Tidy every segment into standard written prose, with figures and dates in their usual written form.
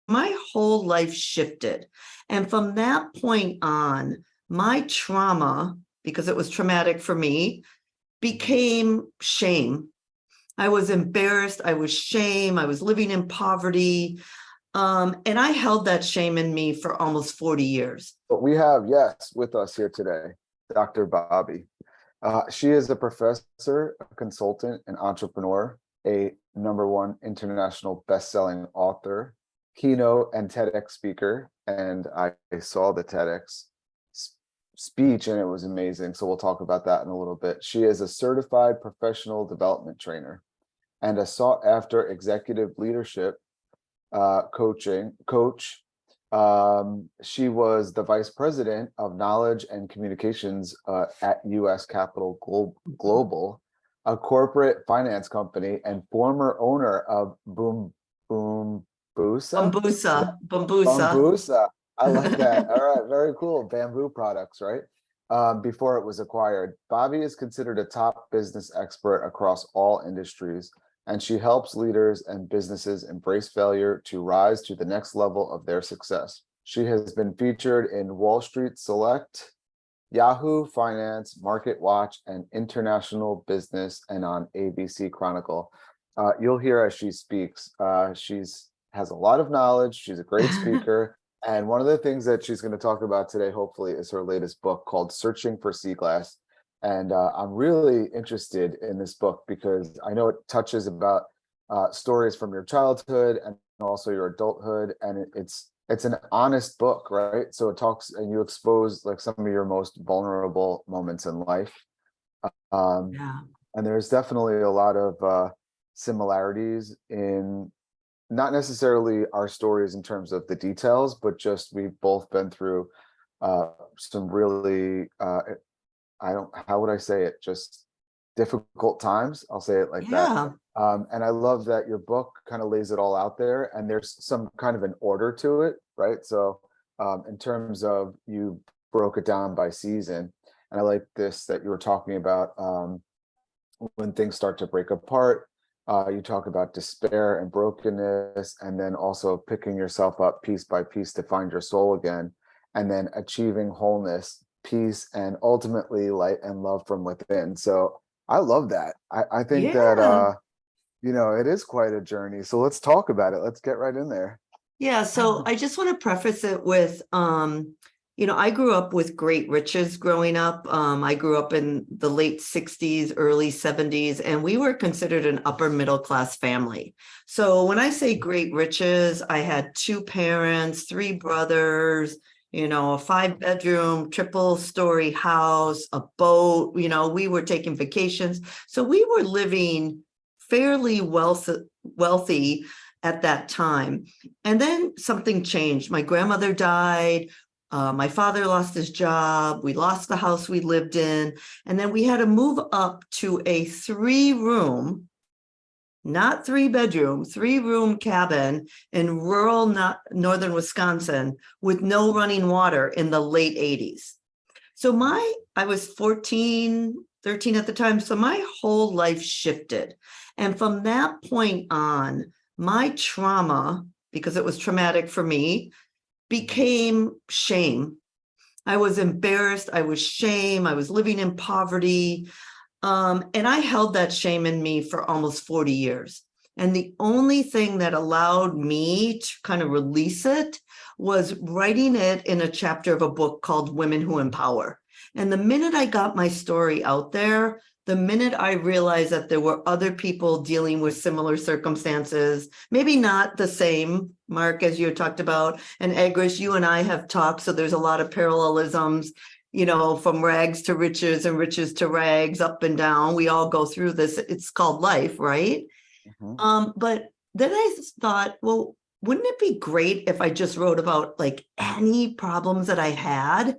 my whole life shifted. And from that point on, my trauma, because it was traumatic for me, became shame. I was embarrassed. I was shame. I was living in poverty. And I held that shame in me for almost 40 years. But we have, yes, with us here today, Dr. Bobby. She is a professor, a consultant, an entrepreneur, a #1 international best-selling author, keynote and TEDx speaker. And I saw the TEDx speech and it was amazing. So we'll talk about that in a little bit. She is a certified professional development trainer and a sought-after executive leadership coach. She was the vice president of knowledge and communications at US Capital Global, a corporate finance company, and former owner of Bambusa. Bambusa. I like that. All right, very cool. Bamboo products, right? Before it was acquired. Bobby is considered a top business expert across all industries, and she helps leaders and businesses embrace failure to rise to the next level of their success. She has been featured in Wall Street Select, Yahoo Finance, Market Watch, and International Business, and on ABC Chronicle. You'll hear as she speaks. She's has a lot of knowledge. She's a great speaker. And one of the things that she's going to talk about today, hopefully, is her latest book called Searching for Sea Glass. And I'm really interested in this book because I know it touches about stories from your childhood and also your adulthood. And it's an honest book, right? So it talks and you expose like some of your most vulnerable moments in life. Yeah. And there's definitely a lot of similarities in not necessarily our stories in terms of the details, but just we've both been through some really, how would I say it? Just difficult times. I'll say it like that. And I love that your book kind of lays it all out there and there's some kind of an order to it, right? So in terms of you broke it down by season, and I like this that you were talking about when things start to break apart. You talk about despair and brokenness, and then also picking yourself up piece by piece to find your soul again, and then achieving wholeness, peace, and ultimately light and love from within. So I love that. I think that, it is quite a journey. So let's talk about it. Let's get right in there. Yeah. So I just want to preface it with, I grew up with great riches growing up. I grew up in the late 60s, early 70s, and we were considered an upper middle class family. So when I say great riches, I had 2 parents, 3 brothers, a 5-bedroom, triple-story house, a boat. We were taking vacations. So we were living fairly wealthy at that time. And then something changed. My grandmother died. My father lost his job. We lost the house we lived in. And then we had to move up to a 3-room, not 3-bedroom, 3-room cabin in rural northern Wisconsin with no running water in the late 80s. So I was 13 at the time. So my whole life shifted. And from that point on, my trauma, because it was traumatic for me, became shame. I was embarrassed. I was shame. I was living in poverty. And I held that shame in me for almost 40 years. And the only thing that allowed me to kind of release it was writing it in a chapter of a book called Women Who Empower. And the minute I got my story out there, the minute I realized that there were other people dealing with similar circumstances, maybe not the same, Mark, as you talked about, and Agris, you and I have talked, so there's a lot of parallelisms, from rags to riches and riches to rags, up and down. We all go through this. It's called life, right? Mm-hmm. But then I thought, well, wouldn't it be great if I just wrote about like any problems that I had?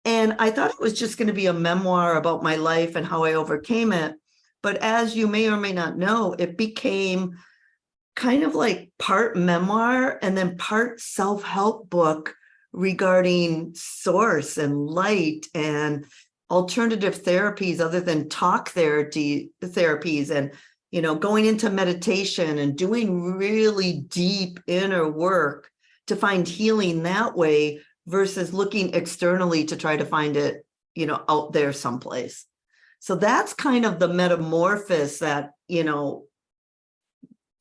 And I thought it was just going to be a memoir about my life and how I overcame it. But as you may or may not know, it became kind of like part memoir and then part self-help book regarding source and light and alternative therapies other than talk therapies and, going into meditation and doing really deep inner work to find healing that way versus looking externally to try to find it, out there someplace. So that's kind of the metamorphosis that,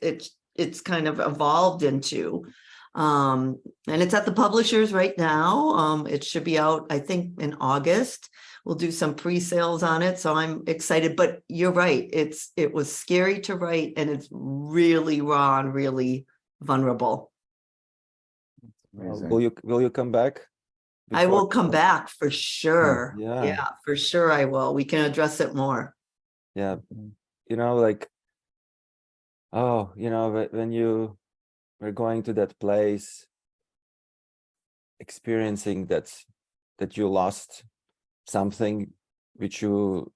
it's kind of evolved into. And it's at the publishers right now. It should be out, I think, in August. We'll do some pre-sales on it. So I'm excited, but you're right. It was scary to write, and it's really raw and really vulnerable. Amazing. Will you come back? I will before- come back for sure. Yeah. Yeah, for sure I will. We can address it more. Yeah. Like, oh, when you were going to that place, experiencing that you lost something which you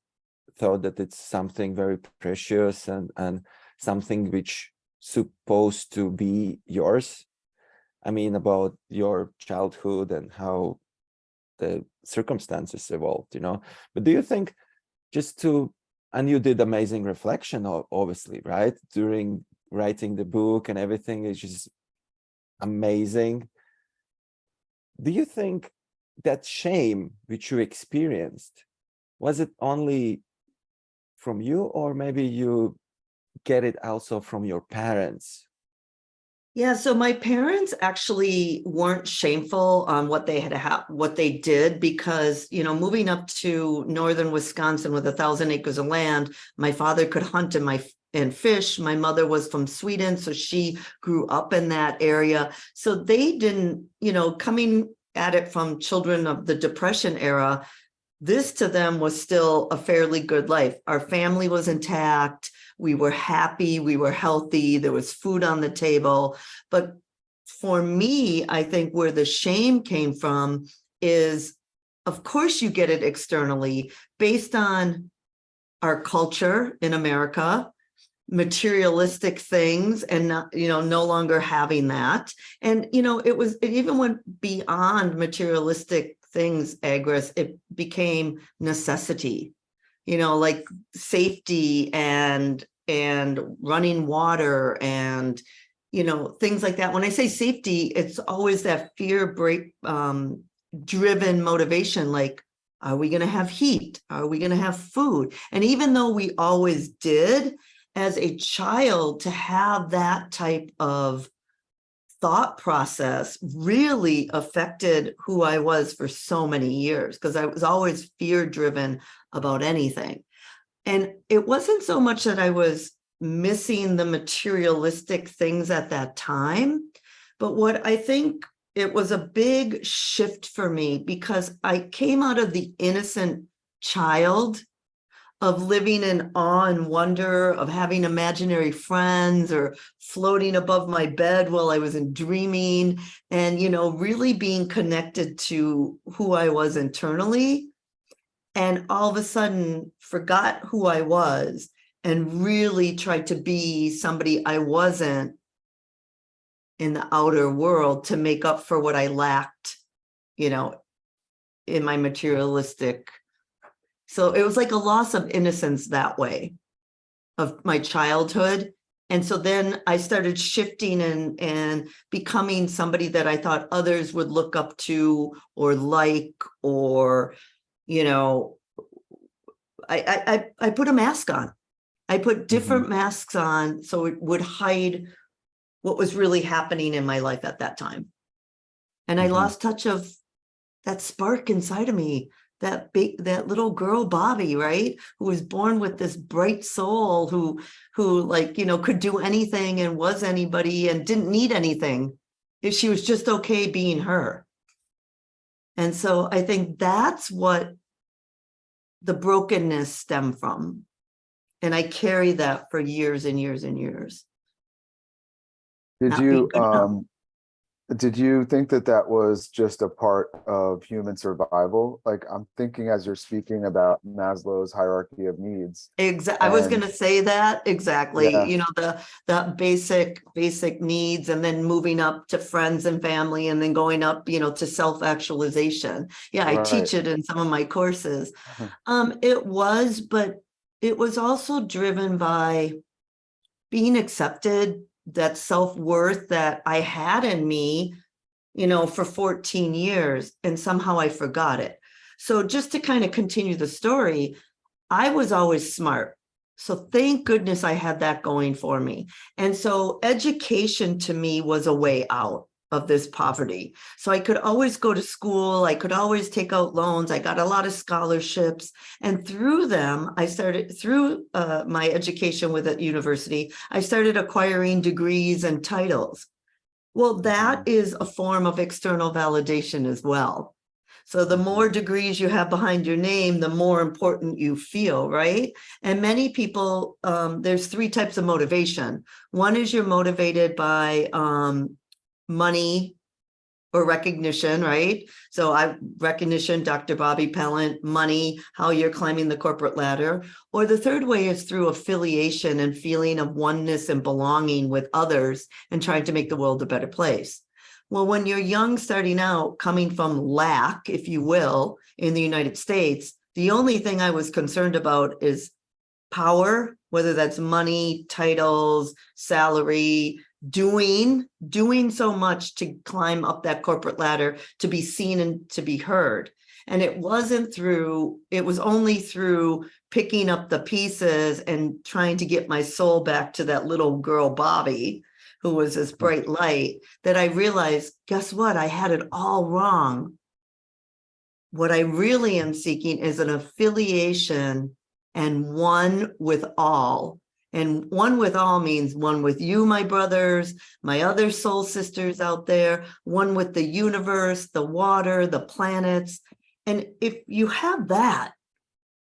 thought that it's something very precious and something which supposed to be yours. I mean, about your childhood and how the circumstances evolved, But do you think and you did amazing reflection, obviously, right? During writing the book and everything is just amazing. Do you think that shame which you experienced, was it only from you, or maybe you get it also from your parents? Yeah, so my parents actually weren't shameful on what they what they did, because, moving up to northern Wisconsin with 1,000 acres of land, my father could hunt and fish. My mother was from Sweden, so she grew up in that area. So they didn't, coming at it from children of the Depression era, this to them was still a fairly good life. Our family was intact. We were happy. We were healthy. There was food on the table. But for me, I think where the shame came from is, of course, you get it externally based on our culture in America, materialistic things, and not, no longer having that. And, it even went beyond materialistic things, Agris. It became necessity, like safety and running water and, things like that. When I say safety, it's always that fear driven motivation. Like, are we going to have heat? Are we going to have food? And even though we always did, as a child, to have that type of thought process really affected who I was for so many years, because I was always fear driven about anything. And it wasn't so much that I was missing the materialistic things at that time, but what I think it was a big shift for me, because I came out of the innocent child of living in awe and wonder, of having imaginary friends or floating above my bed while I was dreaming, and, really being connected to who I was internally. And all of a sudden forgot who I was and really tried to be somebody I wasn't in the outer world to make up for what I lacked, in my materialistic. So it was like a loss of innocence that way of my childhood. And so then I started shifting and becoming somebody that I thought others would look up to or like, or, I put a mask on. I put different masks on so it would hide what was really happening in my life at that time. And I lost touch of that spark inside of me, that little girl, Bobby, right? Who was born with this bright soul, who could do anything and was anybody and didn't need anything. If she was just okay being her. And so I think that's what the brokenness stemmed from. And I carry that for years and years and years. Did you think that was just a part of human survival? Like, I'm thinking as you're speaking about Maslow's hierarchy of needs. I was going to say that exactly. Yeah. The basic needs, and then moving up to friends and family, and then going up, to self-actualization. Yeah, I teach it in some of my courses. But it was also driven by being accepted, that self-worth that I had in me for 14 years, and somehow I forgot it. So just to kind of continue the story, I was always smart. So thank goodness I had that going for me. And so education to me was a way out of this poverty. So I could always go to school. I could always take out loans. I got a lot of scholarships. And through them, I started, through my education with a university, I started acquiring degrees and titles. Well, that is a form of external validation as well. So the more degrees you have behind your name, the more important you feel, right? And many people, there's three types of motivation. One is you're motivated by money or recognition, right? So recognition, Dr. Bobby Pellant, money, how you're climbing the corporate ladder. Or the third way is through affiliation and feeling of oneness and belonging with others and trying to make the world a better place. Well, when you're young, starting out, coming from lack, if you will, in the United States, the only thing I was concerned about is power, whether that's money, titles, salary, doing so much to climb up that corporate ladder, to be seen and to be heard. And it was only through picking up the pieces and trying to get my soul back to that little girl, Bobby, who was this bright light, that I realized, guess what? I had it all wrong. What I really am seeking is an affiliation and one with all. And one with all means one with you, my brothers, my other soul sisters out there, one with the universe, the water, the planets. And if you have that,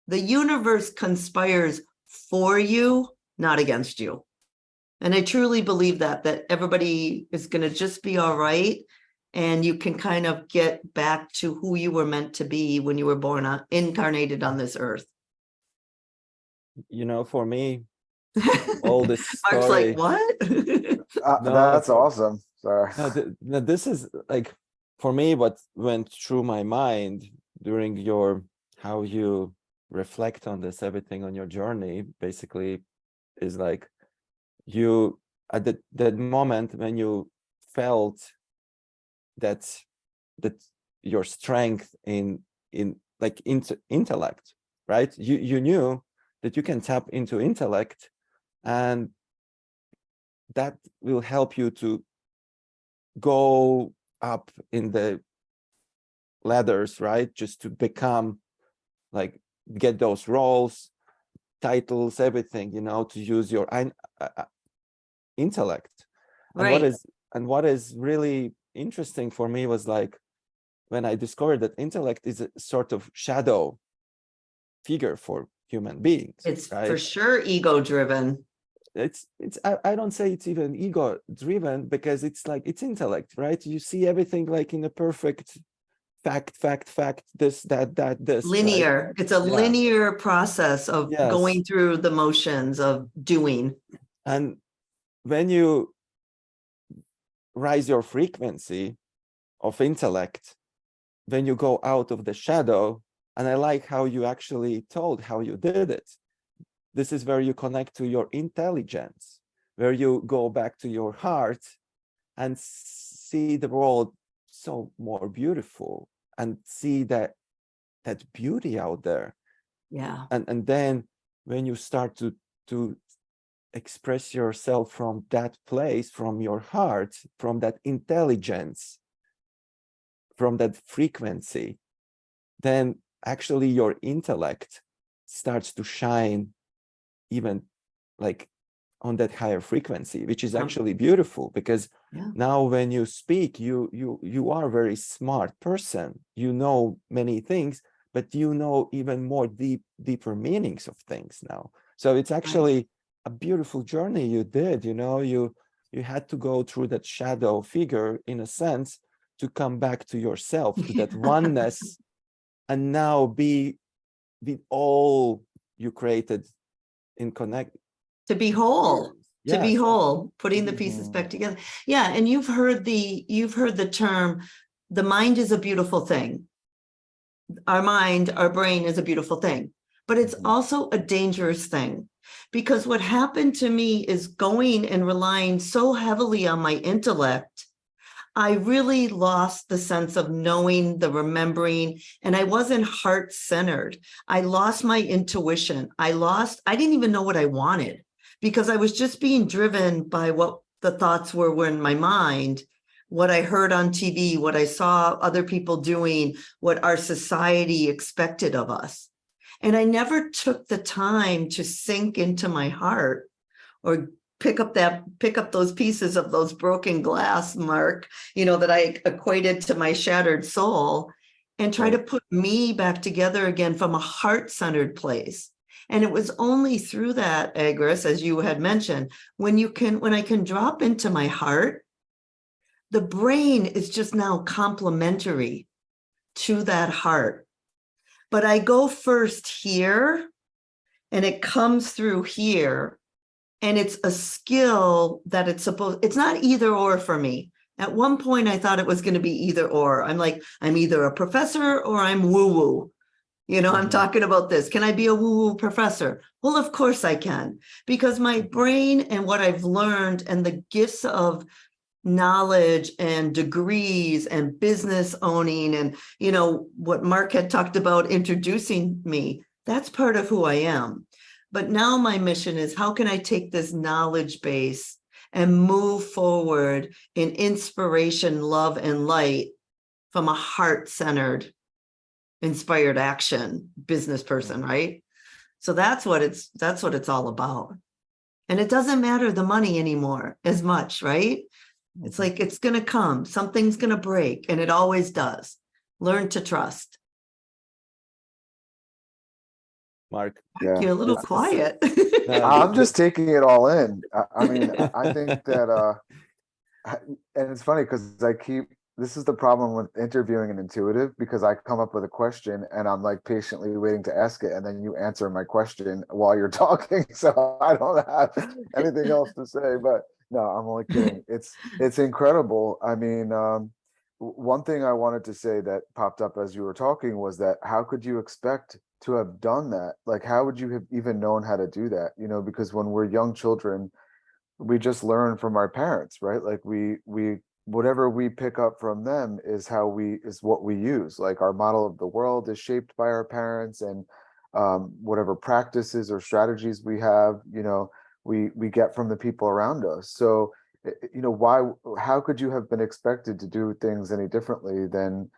the universe conspires for you, not against you. And I truly believe that everybody is going to just be all right. And you can kind of get back to who you were meant to be when you were born, incarnated on this earth. For me, all this story. Mark's like, what? That's awesome. Sorry. No, this is like, for me, what went through my mind during how you reflect on this, everything on your journey, basically, is like, you at that moment when you felt that your strength in intellect, right? You knew that you can tap into intellect, and that will help you to go up in the ladders, right? Just to become, like, get those roles, titles, everything, to use your intellect. Right. And what is really interesting for me was, like, when I discovered that intellect is a sort of shadow figure for human beings. It's right? for sure ego driven. I don't say it's even ego driven, because it's like, it's intellect, right? You see everything like in a perfect fact, this, that, this. Linear. Right? It's a linear process of going through the motions of doing. And when you rise your frequency of intellect, when you go out of the shadow, and I like how you actually told how you did it. This is where you connect to your intelligence, where you go back to your heart and see the world so more beautiful, and see that beauty out there. Yeah. And then when you start to express yourself from that place, from your heart, from that intelligence, from that frequency, then actually your intellect starts to shine even like on that higher frequency, which is actually beautiful, because now when you speak, you are a very smart person. You know many things, but you know even more deeper meanings of things now. So it's actually a beautiful journey you did. You had to go through that shadow figure, in a sense, to come back to yourself, to that oneness, and now be with all you created in connect. To be whole. Yes. To be whole, putting the pieces back together. Yeah. And you've heard the term, the mind is a beautiful thing. Our mind, our brain is a beautiful thing, but it's also a dangerous thing, because what happened to me is going and relying so heavily on my intellect, I really lost the sense of knowing, the remembering, and I wasn't heart-centered. I lost my intuition. I didn't even know what I wanted because I was just being driven by what the thoughts were in my mind, what I heard on TV, what I saw other people doing, what our society expected of us. And I never took the time to sink into my heart or pick up those pieces of those broken glass, Mark, that I equated to my shattered soul, and try to put me back together again from a heart-centered place. And it was only through that, Agris, as you had mentioned, when I can drop into my heart, the brain is just now complementary to that heart. But I go first here, and it comes through here. And it's a skill that it's not either or for me. At one point, I thought it was going to be either or. I'm like, I'm either a professor or I'm woo-woo. I'm talking about this. Can I be a woo-woo professor? Well, of course I can, because my brain and what I've learned and the gifts of knowledge and degrees and business owning and, what Mark had talked about introducing me, that's part of who I am. But now my mission is, how can I take this knowledge base and move forward in inspiration, love, and light from a heart-centered, inspired action business person, right? So that's what it's all about. And it doesn't matter the money anymore as much, right? It's like, it's going to come, something's going to break, and it always does. Learn to trust. Mark. Yeah. You're a little quiet. I'm just taking it all in. I mean, I think that, and it's funny because this is the problem with interviewing an intuitive, because I come up with a question and I'm like patiently waiting to ask it, and then you answer my question while you're talking. So I don't have anything else to say, but no, I'm only kidding. It's incredible. I mean, one thing I wanted to say that popped up as you were talking was that how could you expect to have done that? Like, how would you have even known how to do that? Because when we're young children, we just learn from our parents, right? Like we whatever we pick up from them is what we use. Like our model of the world is shaped by our parents, and whatever practices or strategies we have, we get from the people around us. So, how could you have been expected to do things any differently than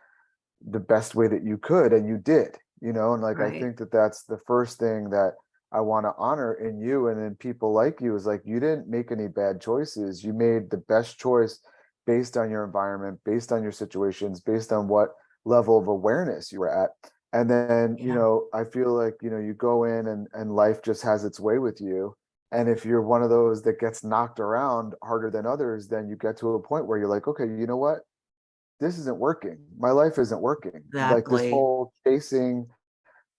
the best way that you could? And you did, and like, Right. I think that that's the first thing that I want to honor in you and in people like you, is like, you didn't make any bad choices. You made the best choice based on your environment, based on your situations, based on what level of awareness you were at. And then, I feel like, you go in and life just has its way with you. And if you're one of those that gets knocked around harder than others, then you get to a point where you're like, okay, you know what? This isn't working. My life isn't working. Like this Exactly. whole chasing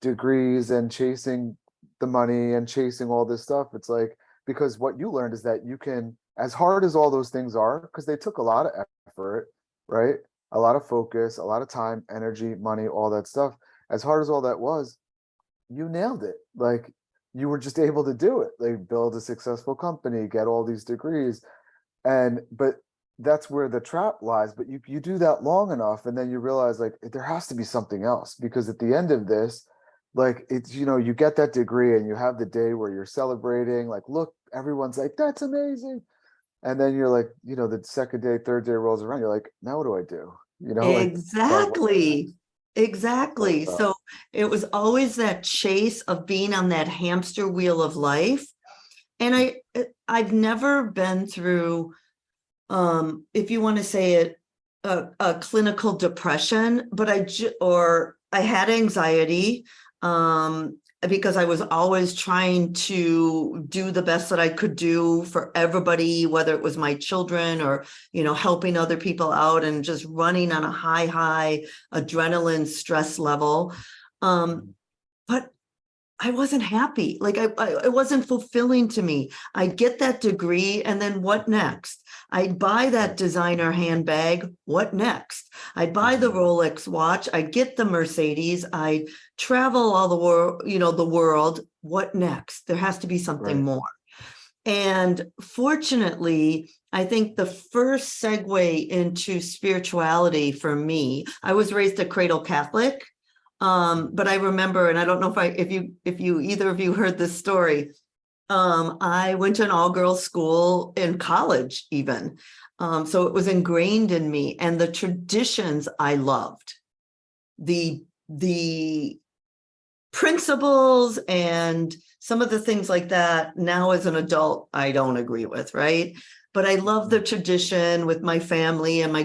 degrees and chasing the money and chasing all this stuff. It's like, because what you learned is that you can, as hard as all those things are, because they took a lot of effort, right? A lot of focus, a lot of time, energy, money, all that stuff. As hard as all that was, you nailed it. Like, you were just able to do it. Like, build a successful company, get all these degrees. But that's where the trap lies. But you do that long enough, and then you realize, like, there has to be something else, because at the end of this, like, it's, you get that degree and you have the day where you're celebrating, like, look, everyone's like, that's amazing. And then you're like, the second day, third day rolls around, you're like, now what do I do? Like, Exactly. So it was always that chase of being on that hamster wheel of life. And I've never been through, if you want to say it, a clinical depression, but I had anxiety, because I was always trying to do the best that I could do for everybody, whether it was my children or, helping other people out, and just running on a high adrenaline stress level. But I wasn't happy. Like, it wasn't fulfilling to me. I'd get that degree, and then what next? I'd buy that designer handbag. What next? I'd buy the Rolex watch. I'd get the Mercedes. I'd travel all the world, the world. What next? There has to be something more. And fortunately, I think the first segue into spirituality for me, I was raised a cradle Catholic. But I remember, and I don't know if you either of you heard this story. I went to an all-girls school in college even. So it was ingrained in me, and the traditions I loved. The principles and some of the things like that now as an adult, I don't agree with, right? But I love the tradition with my family and my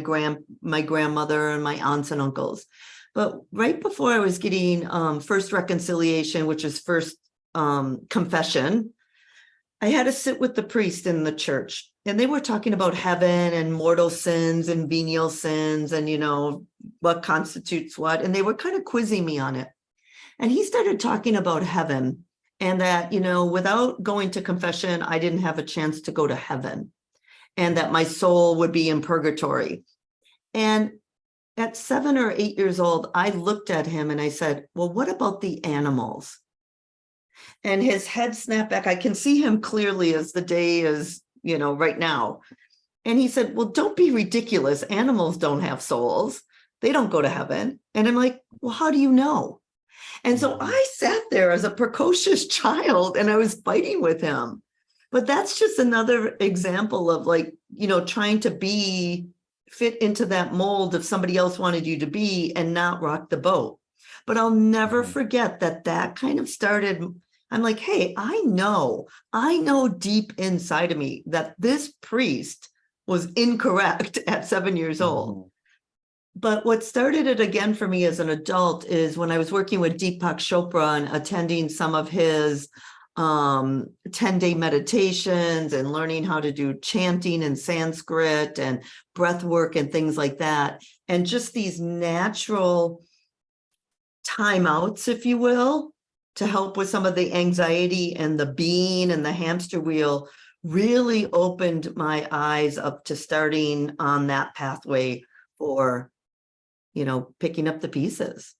grandmother and my aunts and uncles. But right before I was getting first reconciliation, which is first confession, I had to sit with the priest in the church, and they were talking about heaven and mortal sins and venial sins and, you know, what constitutes what. And they were kind of quizzing me on it. And he started talking about heaven, and that, you know, without going to confession, I didn't have a chance to go to heaven, and that my soul would be in purgatory. And at 7 or 8 years old, I looked at him and I said, well, what about the animals? And his head snapped back. I can see him clearly as the day is, you know, right now. And he said, well, don't be ridiculous. Animals don't have souls. They don't go to heaven. And I'm like, well, how do you know? And so I sat there as a precocious child and I was fighting with him. But that's just another example of, like, you know, trying to fit into that mold of somebody else wanted you to be and not rock the boat. But I'll never forget that kind of started. I'm like, hey, I know deep inside of me that this priest was incorrect at 7 years old. But what started it again for me as an adult is when I was working with Deepak Chopra and attending some of his 10-day meditations and learning how to do chanting in Sanskrit and breath work and things like that. And just these natural timeouts, if you will, to help with some of the anxiety and the bean and the hamster wheel really opened my eyes up to starting on that pathway for, you know, picking up the pieces.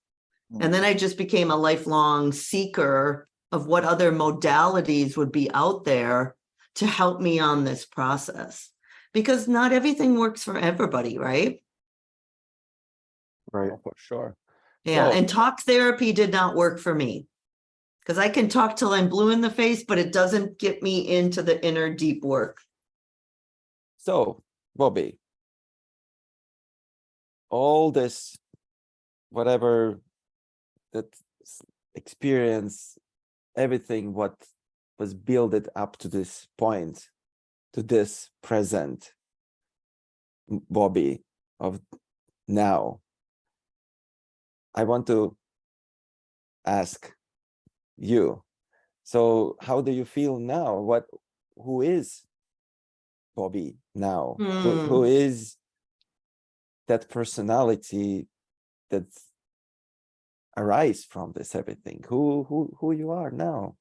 And then I just became a lifelong seeker of what other modalities would be out there to help me on this process, because not everything works for everybody, right? Right. Oh, for sure. Yeah. So- And talk therapy did not work for me, because I can talk till I'm blue in the face, but it doesn't get me into the inner deep work. So, Bobby, all this, whatever that experience, everything what was built up to this point, to this present Bobby of now, I want to ask you, so how do you feel now? Who is Bobby now? Who is that personality that arise from this everything? Who you are now?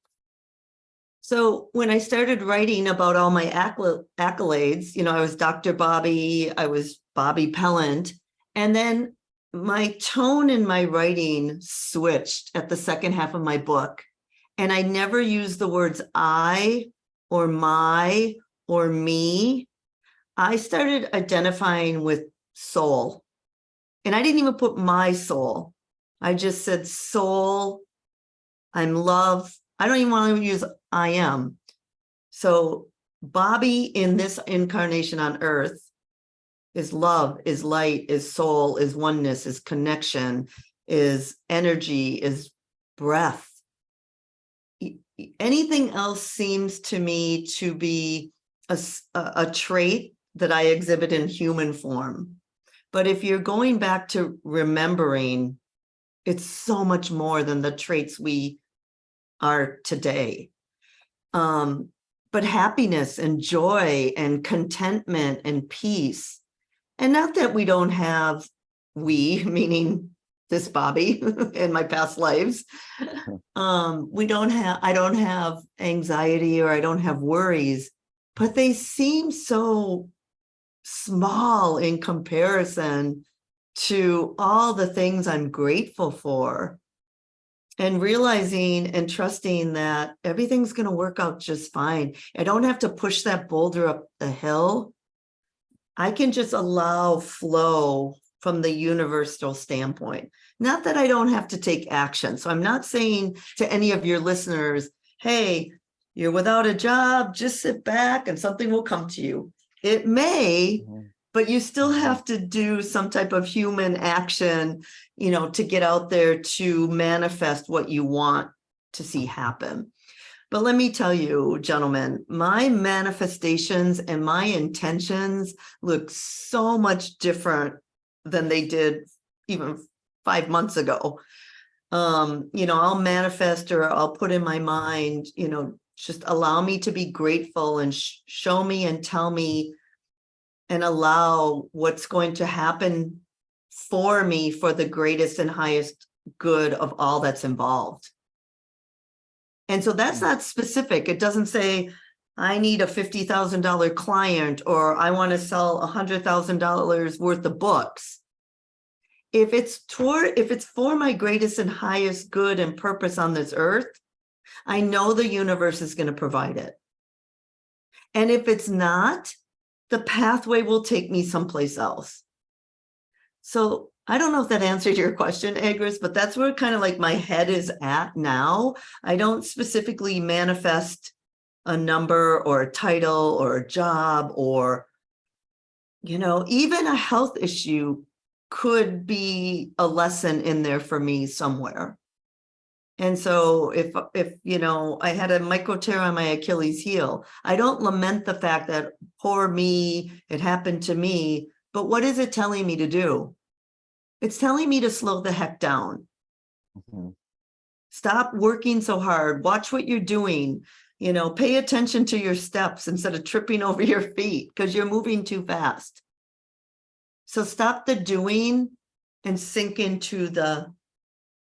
So when I started writing about all my accolades, you know, I was Dr. Bobby, I was Bobby Pellant, and then my tone in my writing switched at the second half of my book. And I never used the words I or my or me. I started identifying with soul. And I didn't even put my soul. I just said soul, I'm love. I don't even want to use I am. So Bobby in this incarnation on earth is love, is light, is soul, is oneness, is connection, is energy, is breath. Anything else seems to me to be a trait that I exhibit in human form. But if you're going back to remembering, it's so much more than the traits we are today. But happiness and joy and contentment and peace. And not that we don't have, meaning this Bobby in my past lives. I don't have anxiety or I don't have worries, but they seem so small in comparison to all the things I'm grateful for, and realizing and trusting that everything's going to work out just fine. I don't have to push that boulder up the hill I can just allow flow from the universal standpoint. Not that I don't have to take action. So I'm not saying to any of your listeners, hey, you're without a job, just sit back and something will come to you. It may, but you still have to do some type of human action, to get out there to manifest what you want to see happen. But let me tell you, gentlemen, my manifestations and my intentions look so much different than they did even 5 months ago. I'll manifest, or I'll put in my mind, just allow me to be grateful and show me and tell me and allow what's going to happen for me for the greatest and highest good of all that's involved. And so that's not specific. It doesn't say, I need a $50,000 client, or I want to sell $100,000 worth of books. If it's for my greatest and highest good and purpose on this earth, I know the universe is going to provide it. And if it's not, the pathway will take me someplace else. So I don't know if that answered your question, Agris, but that's where kind of like my head is at now. I don't specifically manifest a number or a title or a job, or, even a health issue could be a lesson in there for me somewhere. And so if I had a micro tear on my Achilles heel, I don't lament the fact that poor me, it happened to me, but what is it telling me to do? It's telling me to slow the heck down. Stop working so hard. Watch what you're doing. Pay attention to your steps instead of tripping over your feet because you're moving too fast. So stop the doing and sink into the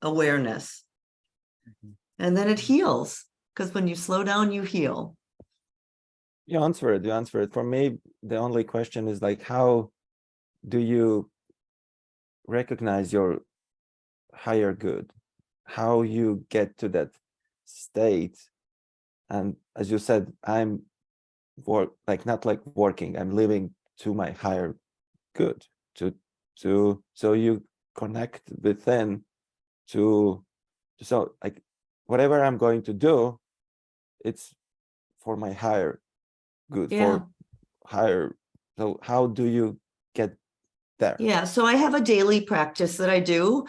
awareness. And then it heals, because when you slow down, you heal. You answer it. For me, the only question is like, how do you recognize your higher good, how you get to that state? And as you said, I'm not like working, I'm living to my higher good, so you connect within so like whatever I'm going to do, it's for my higher good, for higher. So how do you get there? Yeah, so I have a daily practice that I do.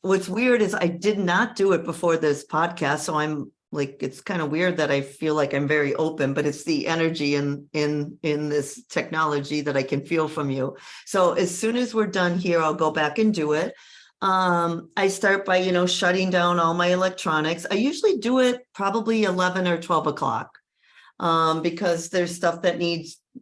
What's weird is I did not do it before this podcast, so I'm like, it's kind of weird that I feel like I'm very open, but it's the energy in this technology that I can feel from you. So as soon as we're done here, I'll go back and do it. I start by, shutting down all my electronics. I usually do it probably 11 or 12 o'clock. Because there's stuff that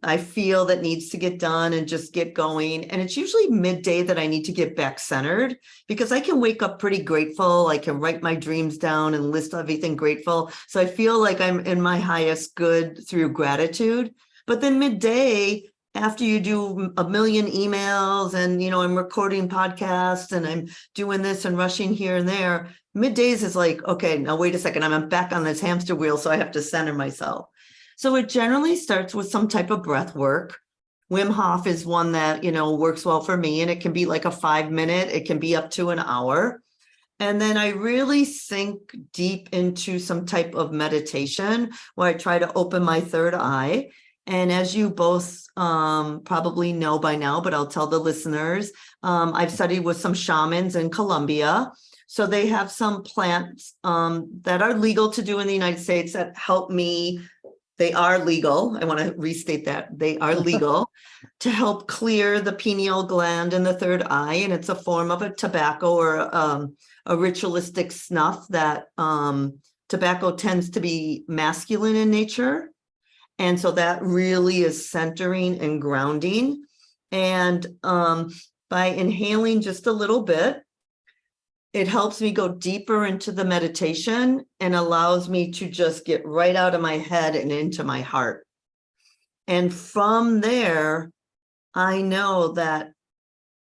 I feel that needs to get done and just get going. And it's usually midday that I need to get back centered, because I can wake up pretty grateful. I can write my dreams down and list everything grateful. So I feel like I'm in my highest good through gratitude. But then midday, after you do a million emails and, I'm recording podcasts and I'm doing this and rushing here and there, middays is like, okay, now wait a second, I'm back on this hamster wheel. So I have to center myself. So it generally starts with some type of breath work. Wim Hof is one that, works well for me, and it can be like a 5-minute, it can be up to an hour. And then I really sink deep into some type of meditation where I try to open my third eye. And as you both probably know by now, but I'll tell the listeners, I've studied with some shamans in Colombia. So they have some plants that are legal to do in the United States that help me. They are legal. I want to restate that. They are legal to help clear the pineal gland in the third eye. And it's a form of a tobacco or a ritualistic snuff that tobacco tends to be masculine in nature. And so that really is centering and grounding. And by inhaling just a little bit, it helps me go deeper into the meditation and allows me to just get right out of my head and into my heart. And from there, I know that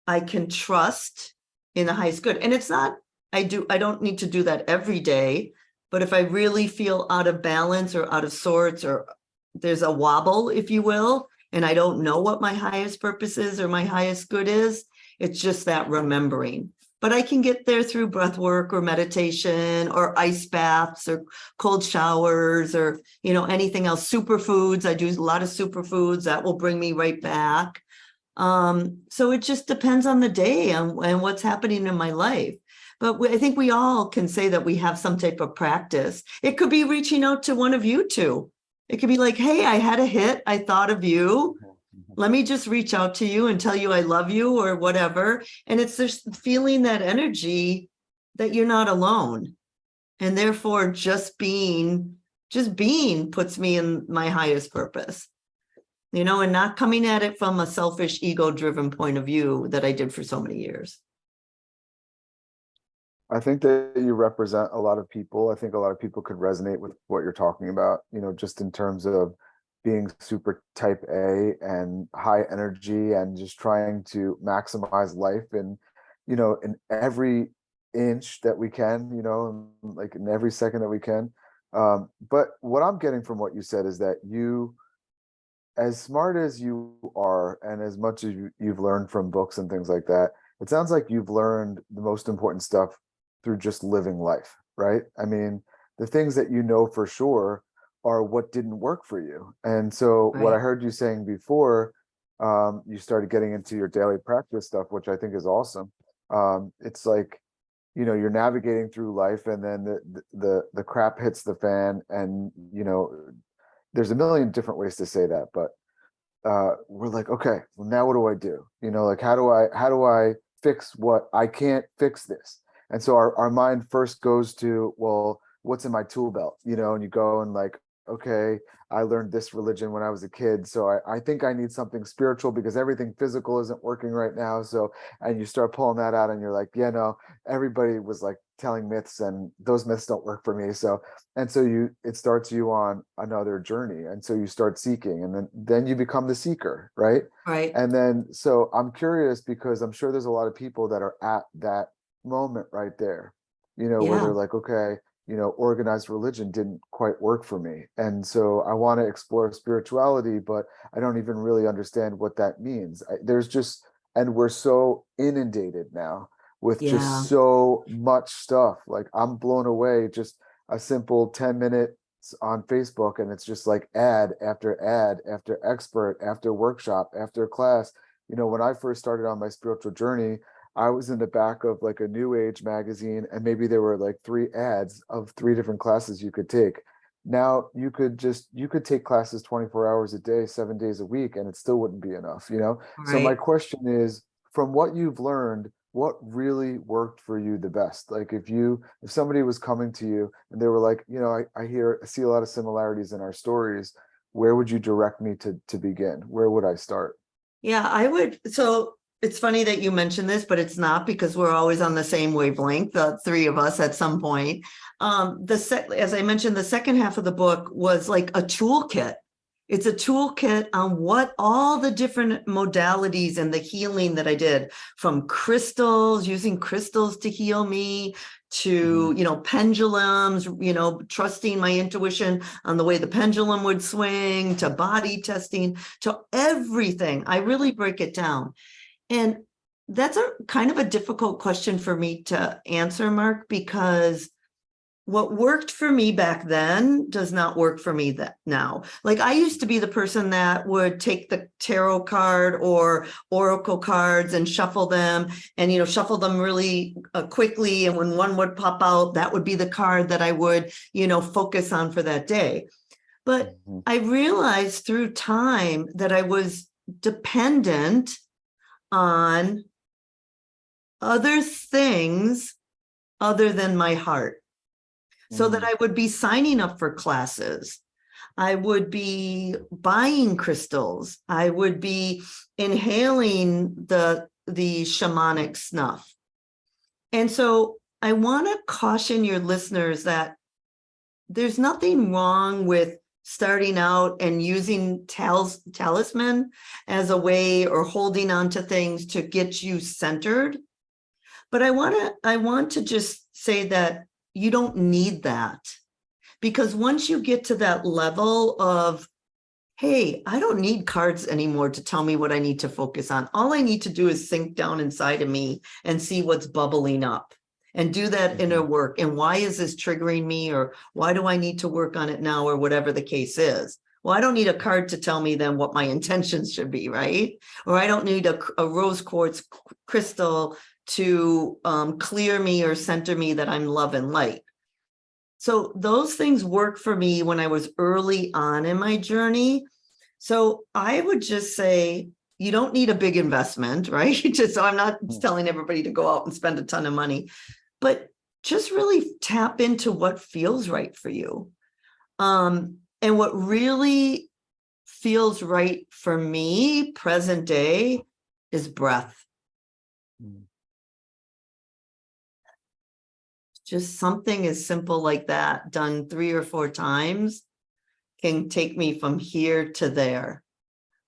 I can trust in the highest good. And it's not, I don't need to do that every day, but if I really feel out of balance or out of sorts, or there's a wobble, if you will, and I don't know what my highest purpose is or my highest good is. It's just that remembering. But I can get there through breath work or meditation or ice baths or cold showers or, anything else. Superfoods. I do a lot of superfoods that will bring me right back. So it just depends on the day and what's happening in my life. But I think we all can say that we have some type of practice. It could be reaching out to one of you two. It could be like, hey, I had a hit. I thought of you. Let me just reach out to you and tell you I love you or whatever. And it's just feeling that energy that you're not alone. And therefore just being puts me in my highest purpose, and not coming at it from a selfish, ego-driven point of view that I did for so many years. I think that you represent a lot of people. I think a lot of people could resonate with what you're talking about, just in terms of being super type A and high energy and just trying to maximize life in every inch that we can, like in every second that we can. But what I'm getting from what you said is that you, as smart as you are and as much as you've learned from books and things like that, it sounds like you've learned the most important stuff through just living life, right? I mean, the things that for sure are what didn't work for you. And so what I heard you saying before, you started getting into your daily practice stuff, which I think is awesome. It's like, you're navigating through life and then the crap hits the fan and, there's a million different ways to say that, but we're like, okay, well, now what do I do? Like, how do I fix what I can't fix this? And so our mind first goes to, well, what's in my tool belt, and you go and like, okay, I learned this religion when I was a kid, so I think I need something spiritual because everything physical isn't working right now. So, and you start pulling that out and you're like, yeah, no, everybody was like telling myths and those myths don't work for me. So, and so it starts you on another journey. And so you start seeking and then you become the seeker, right? Right. And then, so I'm curious because I'm sure there's a lot of people that are at that moment right there, where they're like, okay, organized religion didn't quite work for me. And so I want to explore spirituality, but I don't even really understand what that means. And we're so inundated now with just so much stuff. Like I'm blown away, just a simple 10 minutes on Facebook. And it's just like ad after expert, after workshop, after class. When I first started on my spiritual journey, I was in the back of like a new age magazine and maybe there were like 3 ads of 3 different classes you could take. Now you could take classes 24 hours a day, 7 days a week, and it still wouldn't be enough, Right. So my question is, from what you've learned, what really worked for you the best? Like if somebody was coming to you and they were like, I see a lot of similarities in our stories, where would you direct me to begin? Where would I start? Yeah, I would. So it's funny that you mentioned this, but it's not, because we're always on the same wavelength, the 3 of us at some point. As I mentioned, the second half of the book was like a toolkit. It's a toolkit on what all the different modalities and the healing that I did, from crystals, using crystals to heal me, to, pendulums, trusting my intuition on the way the pendulum would swing, to body testing, to everything. I really break it down. And that's a kind of a difficult question for me to answer, Mark, because what worked for me back then does not work for me now. Like I used to be the person that would take the tarot card or oracle cards and shuffle them and, shuffle them really quickly. And when one would pop out, that would be the card that I would, focus on for that day. But I realized through time that I was dependent on other things other than my heart. So that I would be signing up for classes. I would be buying crystals. I would be inhaling the shamanic snuff. And so I want to caution your listeners that there's nothing wrong with starting out and using talisman as a way, or holding on to things to get you centered. But I want to just say that you don't need that, because once you get to that level of hey, I don't need cards anymore to tell me what I need to focus on. All I need to do is sink down inside of me and see what's bubbling up and do that inner work. And why is this triggering me? Or why do I need to work on it now? Or whatever the case is. Well, I don't need a card to tell me then what my intentions should be, right? Or I don't need a rose quartz crystal to clear me or center me that I'm love and light. So those things work for me when I was early on in my journey. So I would just say, you don't need a big investment, right? Just so I'm not telling everybody to go out and spend a ton of money, but just really tap into what feels right for you. And what really feels right for me, present day, is breath. Just something as simple like that, done 3 or 4 times, can take me from here to there.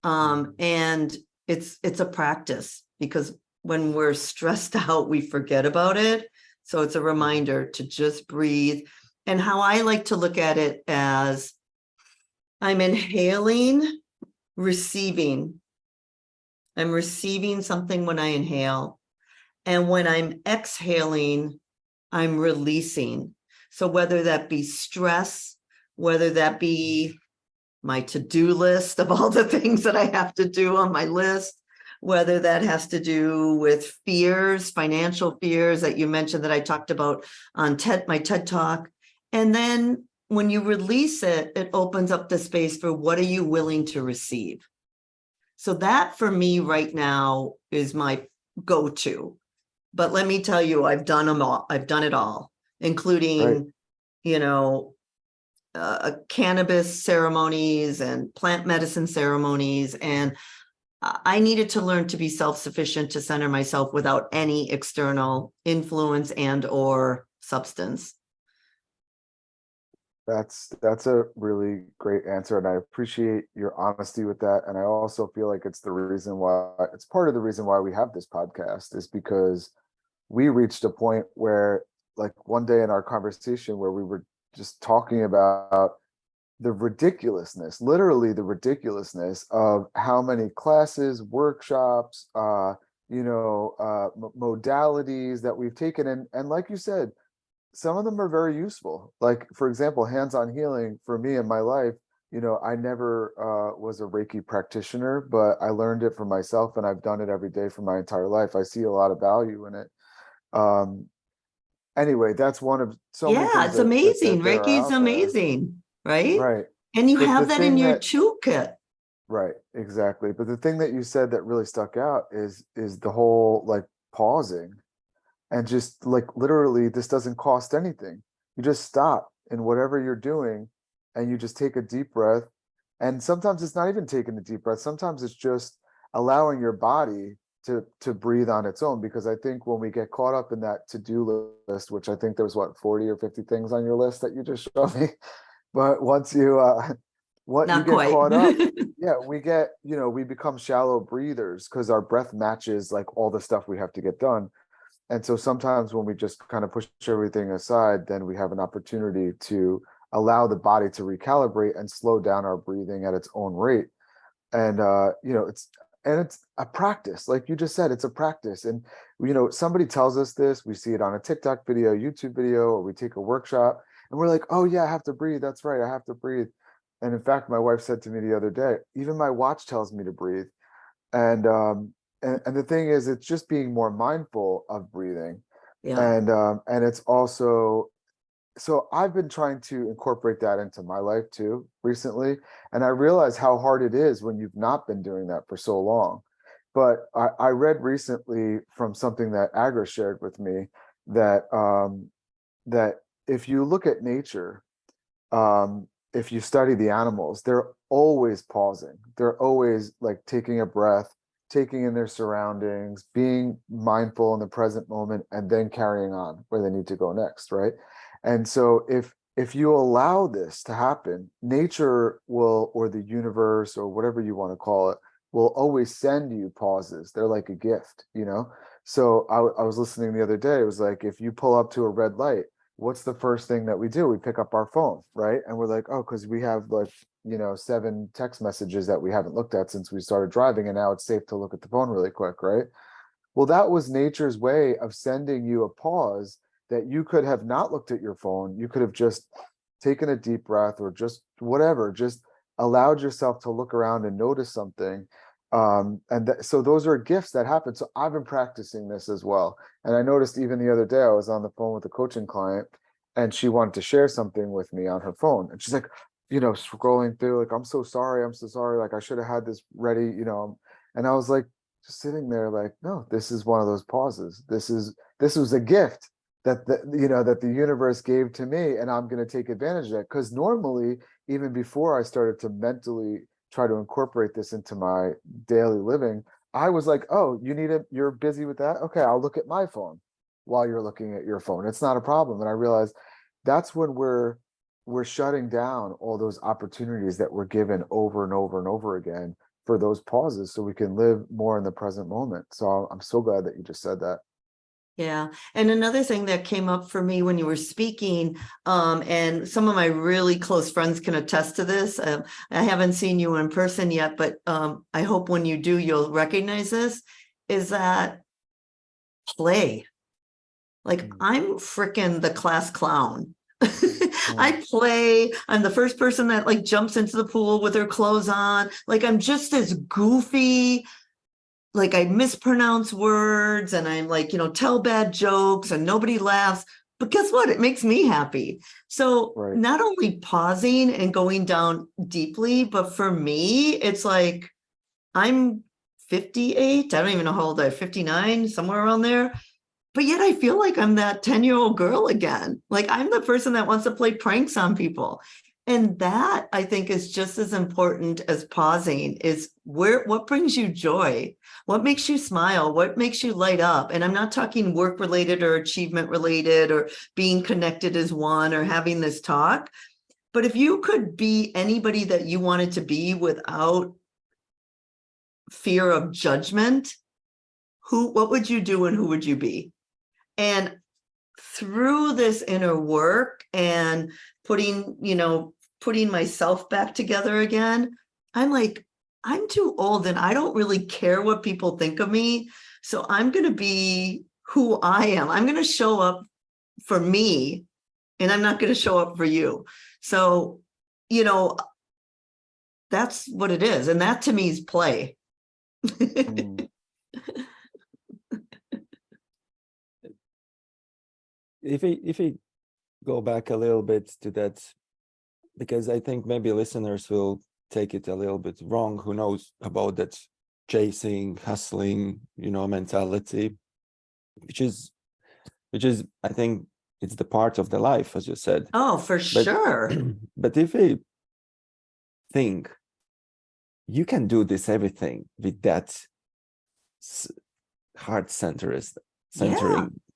And it's a practice, because when we're stressed out, we forget about it. So it's a reminder to just breathe. And how I like to look at it as I'm inhaling, receiving. I'm receiving something when I inhale. And when I'm exhaling, I'm releasing. So whether that be stress, whether that be my to-do list of all the things that I have to do on my list, whether that has to do with fears, financial fears that you mentioned that I talked about on my TED Talk. And then when you release it, it opens up the space for what are you willing to receive? So that for me right now is my go-to. But let me tell you, I've done them all. I've done it all, including, cannabis ceremonies and plant medicine ceremonies. And I needed to learn to be self-sufficient, to center myself without any external influence and or substance. That's a really great answer, and I appreciate your honesty with that. And I also feel like it's part of the reason why we have this podcast, is because we reached a point where, like, one day in our conversation where we were just talking about the ridiculousness, literally the ridiculousness of how many classes, workshops, modalities that we've taken. And like you said, some of them are very useful. Like, for example, hands-on healing for me in my life, I never was a Reiki practitioner, but I learned it for myself and I've done it every day for my entire life. I see a lot of value in it. Anyway, that's one of so many things It's amazing. that are Reiki is out there. amazing, right? Right. And you But have the that in thing your that, toolkit. right, exactly. But the thing that you said that really stuck out is the whole, like, pausing and just, like, literally, this doesn't cost anything. You just stop in whatever you're doing and you just take a deep breath. And sometimes it's not even taking a deep breath. Sometimes it's just allowing your body to breathe on its own. Because I think when we get caught up in that to-do list, which I think there was 40 or 50 things on your list that you just showed me. But once you Not get quite. caught up, yeah, we become shallow breathers because our breath matches, like, all the stuff we have to get done. And so sometimes when we just kind of push everything aside, then we have an opportunity to allow the body to recalibrate and slow down our breathing at its own rate. And it's a practice. Like you just said, it's a practice. And somebody tells us this, we see it on a TikTok video, YouTube video, or we take a workshop and we're like, oh yeah, I have to breathe. That's right, I have to breathe. And in fact, my wife said to me the other day, even my watch tells me to breathe. And the thing is, it's just being more mindful of breathing. Yeah. And it's also, so I've been trying to incorporate that into my life too recently. And I realize how hard it is when you've not been doing that for so long. But I read recently from something that Agra shared with me that that if you look at nature, if you study the animals, they're always pausing. They're always, like, taking a breath, taking in their surroundings, being mindful in the present moment, and then carrying on where they need to go next, right? And so if you allow this to happen, nature will, or the universe, or whatever you want to call it, will always send you pauses. They're like a gift, So I was listening the other day. It was like, if you pull up to a red light, what's the first thing that we do? We pick up our phone, right? And we're like, oh, because we have, like, 7 text messages that we haven't looked at since we started driving, and now it's safe to look at the phone really quick, right? Well, that was nature's way of sending you a pause that you could have not looked at your phone. You could have just taken a deep breath or just whatever, just allowed yourself to look around and notice something. So those are gifts that happen. So I've been practicing this as well. And I noticed even the other day, I was on the phone with a coaching client and she wanted to share something with me on her phone. And she's like, scrolling through, like, I'm so sorry. Like, I should have had this ready, and I was like, just sitting there like, no, this is one of those pauses. This was a gift that the universe gave to me, and I'm going to take advantage of that. Because normally, even before I started to mentally try to incorporate this into my daily living, I was like, oh, you're busy with that? Okay, I'll look at my phone while you're looking at your phone. It's not a problem. And I realized that's when we're shutting down all those opportunities that we're given over and over and over again for those pauses, so we can live more in the present moment. So I'm so glad that you just said that. Yeah. And another thing that came up for me when you were speaking, and some of my really close friends can attest to this. I haven't seen you in person yet, but I hope when you do, you'll recognize this, is that play. Like, I'm freaking the class clown. I play. I'm the first person that like jumps into the pool with her clothes on. Like, I'm just as goofy. Like, I mispronounce words and I'm like, tell bad jokes and nobody laughs. But guess what? It makes me happy. So Right. not only pausing and going down deeply, but for me, it's like I'm 58. I don't even know how old I am, 59, somewhere around there. But yet I feel like I'm that 10-year-old girl again. Like, I'm the person that wants to play pranks on people. And that, I think, is just as important as pausing, is what brings you joy? What makes you smile? What makes you light up? And I'm not talking work related or achievement related or being connected as one or having this talk. But if you could be anybody that you wanted to be without fear of judgment, what would you do and who would you be? And through this inner work and putting myself back together again, I'm like, I'm too old and I don't really care what people think of me. So I'm going to be who I am. I'm going to show up for me and I'm not going to show up for you. So, that's what it is. And that to me is play. If we go back a little bit to that, because I think maybe listeners will take it a little bit wrong, who knows about that chasing, hustling, mentality, which is I think it's the part of the life, as you said. Oh, for sure. But if we think you can do everything with that heart centering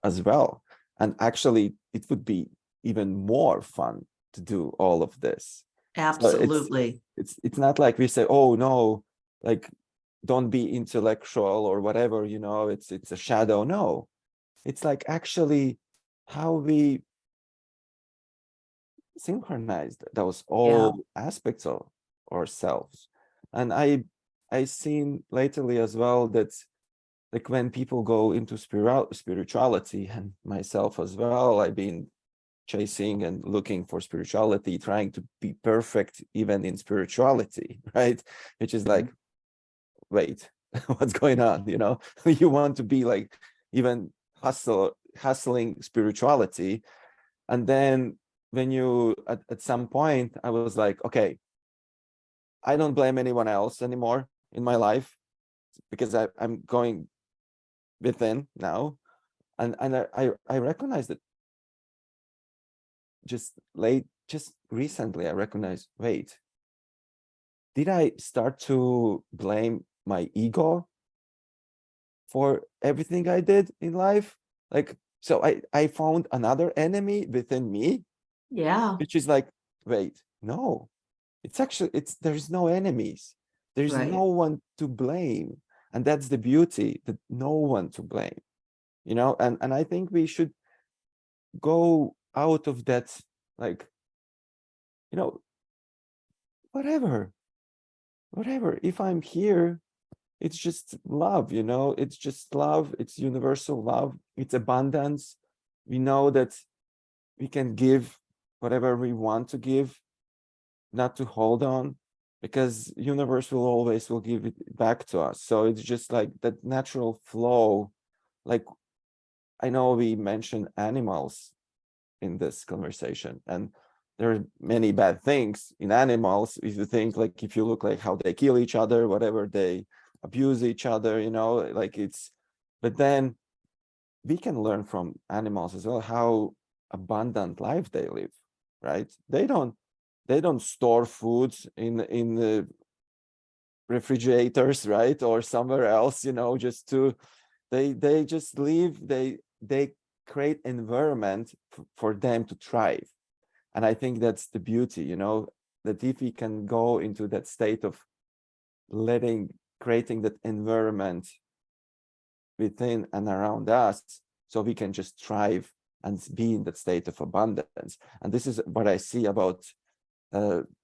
as well, and actually it would be even more fun to do all of this. Absolutely. So it's not like we say, oh no, like, don't be intellectual or whatever, it's a shadow. No, it's like actually how we synchronized those all aspects of ourselves. And I seen lately as well that, like, when people go into spirituality, and myself as well, I've been chasing and looking for spirituality, trying to be perfect even in spirituality, right? Which is like, wait, what's going on? You want to be like even hustling spirituality. And then when you at some point, I was like, okay, I don't blame anyone else anymore in my life, because I'm going within now, and I recognize that just recently I recognized, wait, did I start to blame my ego for everything I did in life? Like, so I found another enemy within me, which is like, wait, no, there's no enemies, there's no one to blame. And that's the beauty, that no one to blame, and I think we should go out of that, like, whatever, if I'm here, it's just love, it's just love. It's universal love. It's abundance. We know that we can give whatever we want to give, not to hold on, because universe will give it back to us. So it's just like that natural flow. Like, I know we mentioned animals in this conversation, and there are many bad things in animals. If you think, like, if you look like how they kill each other, whatever, they abuse each other, like but then we can learn from animals as well how abundant life they live, right? They don't store food in the refrigerators, right, or somewhere else, just to they just live. They create environment for them to thrive. And I think that's the beauty, that if we can go into that state of creating that environment within and around us, so we can just thrive and be in that state of abundance. And this is what I see about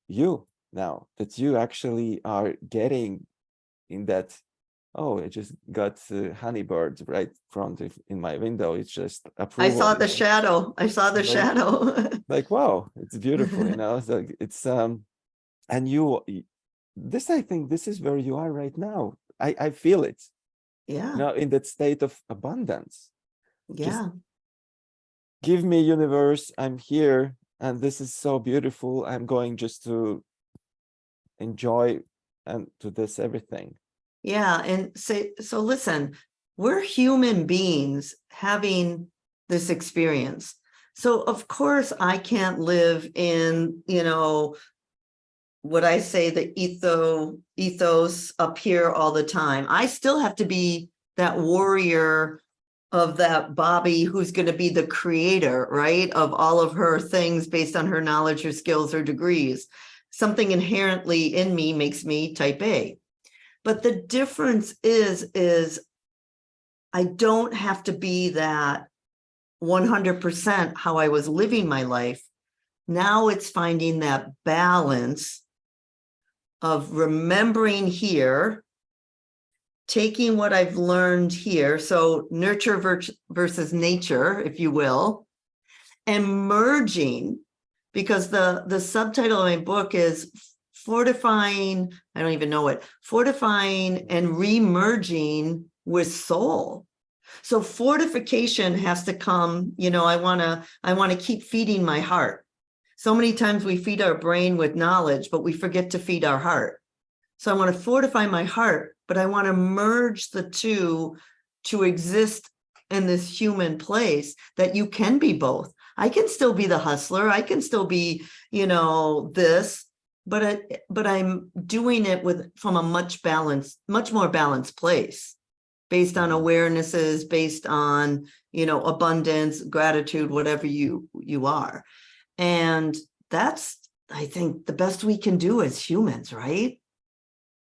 you now, that you actually are getting in that. Oh, I just got honeybirds right front in my window. It's just approval. I saw the shadow. I saw the shadow. Like, wow, it's beautiful, So it's and this, I think this is where you are right now. I feel it. Yeah. In that state of abundance. Yeah. Just give me, universe, I'm here, and this is so beautiful. I'm going just to enjoy and to this everything. Yeah. And so listen, we're human beings having this experience. So of course I can't live in, what I say, the ethos up here all the time. I still have to be that warrior of that Bobby who's going to be the creator, right, of all of her things based on her knowledge, her skills, her degrees. Something inherently in me makes me type A. But the difference is I don't have to be that 100% how I was living my life. Now it's finding that balance of remembering here, taking what I've learned here, so nurture versus nature, if you will, and merging, because the subtitle of my book is fortifying, I don't even know it, fortifying and remerging with soul. So fortification has to come, I want to keep feeding my heart. So many times we feed our brain with knowledge, but we forget to feed our heart. So I want to fortify my heart, but I want to merge the two to exist in this human place that you can be both. I can still be the hustler. I can still be, this, but I'm doing it from a much more balanced place, based on awarenesses, based on, abundance, gratitude, whatever you are. And that's, I think, the best we can do as humans, right?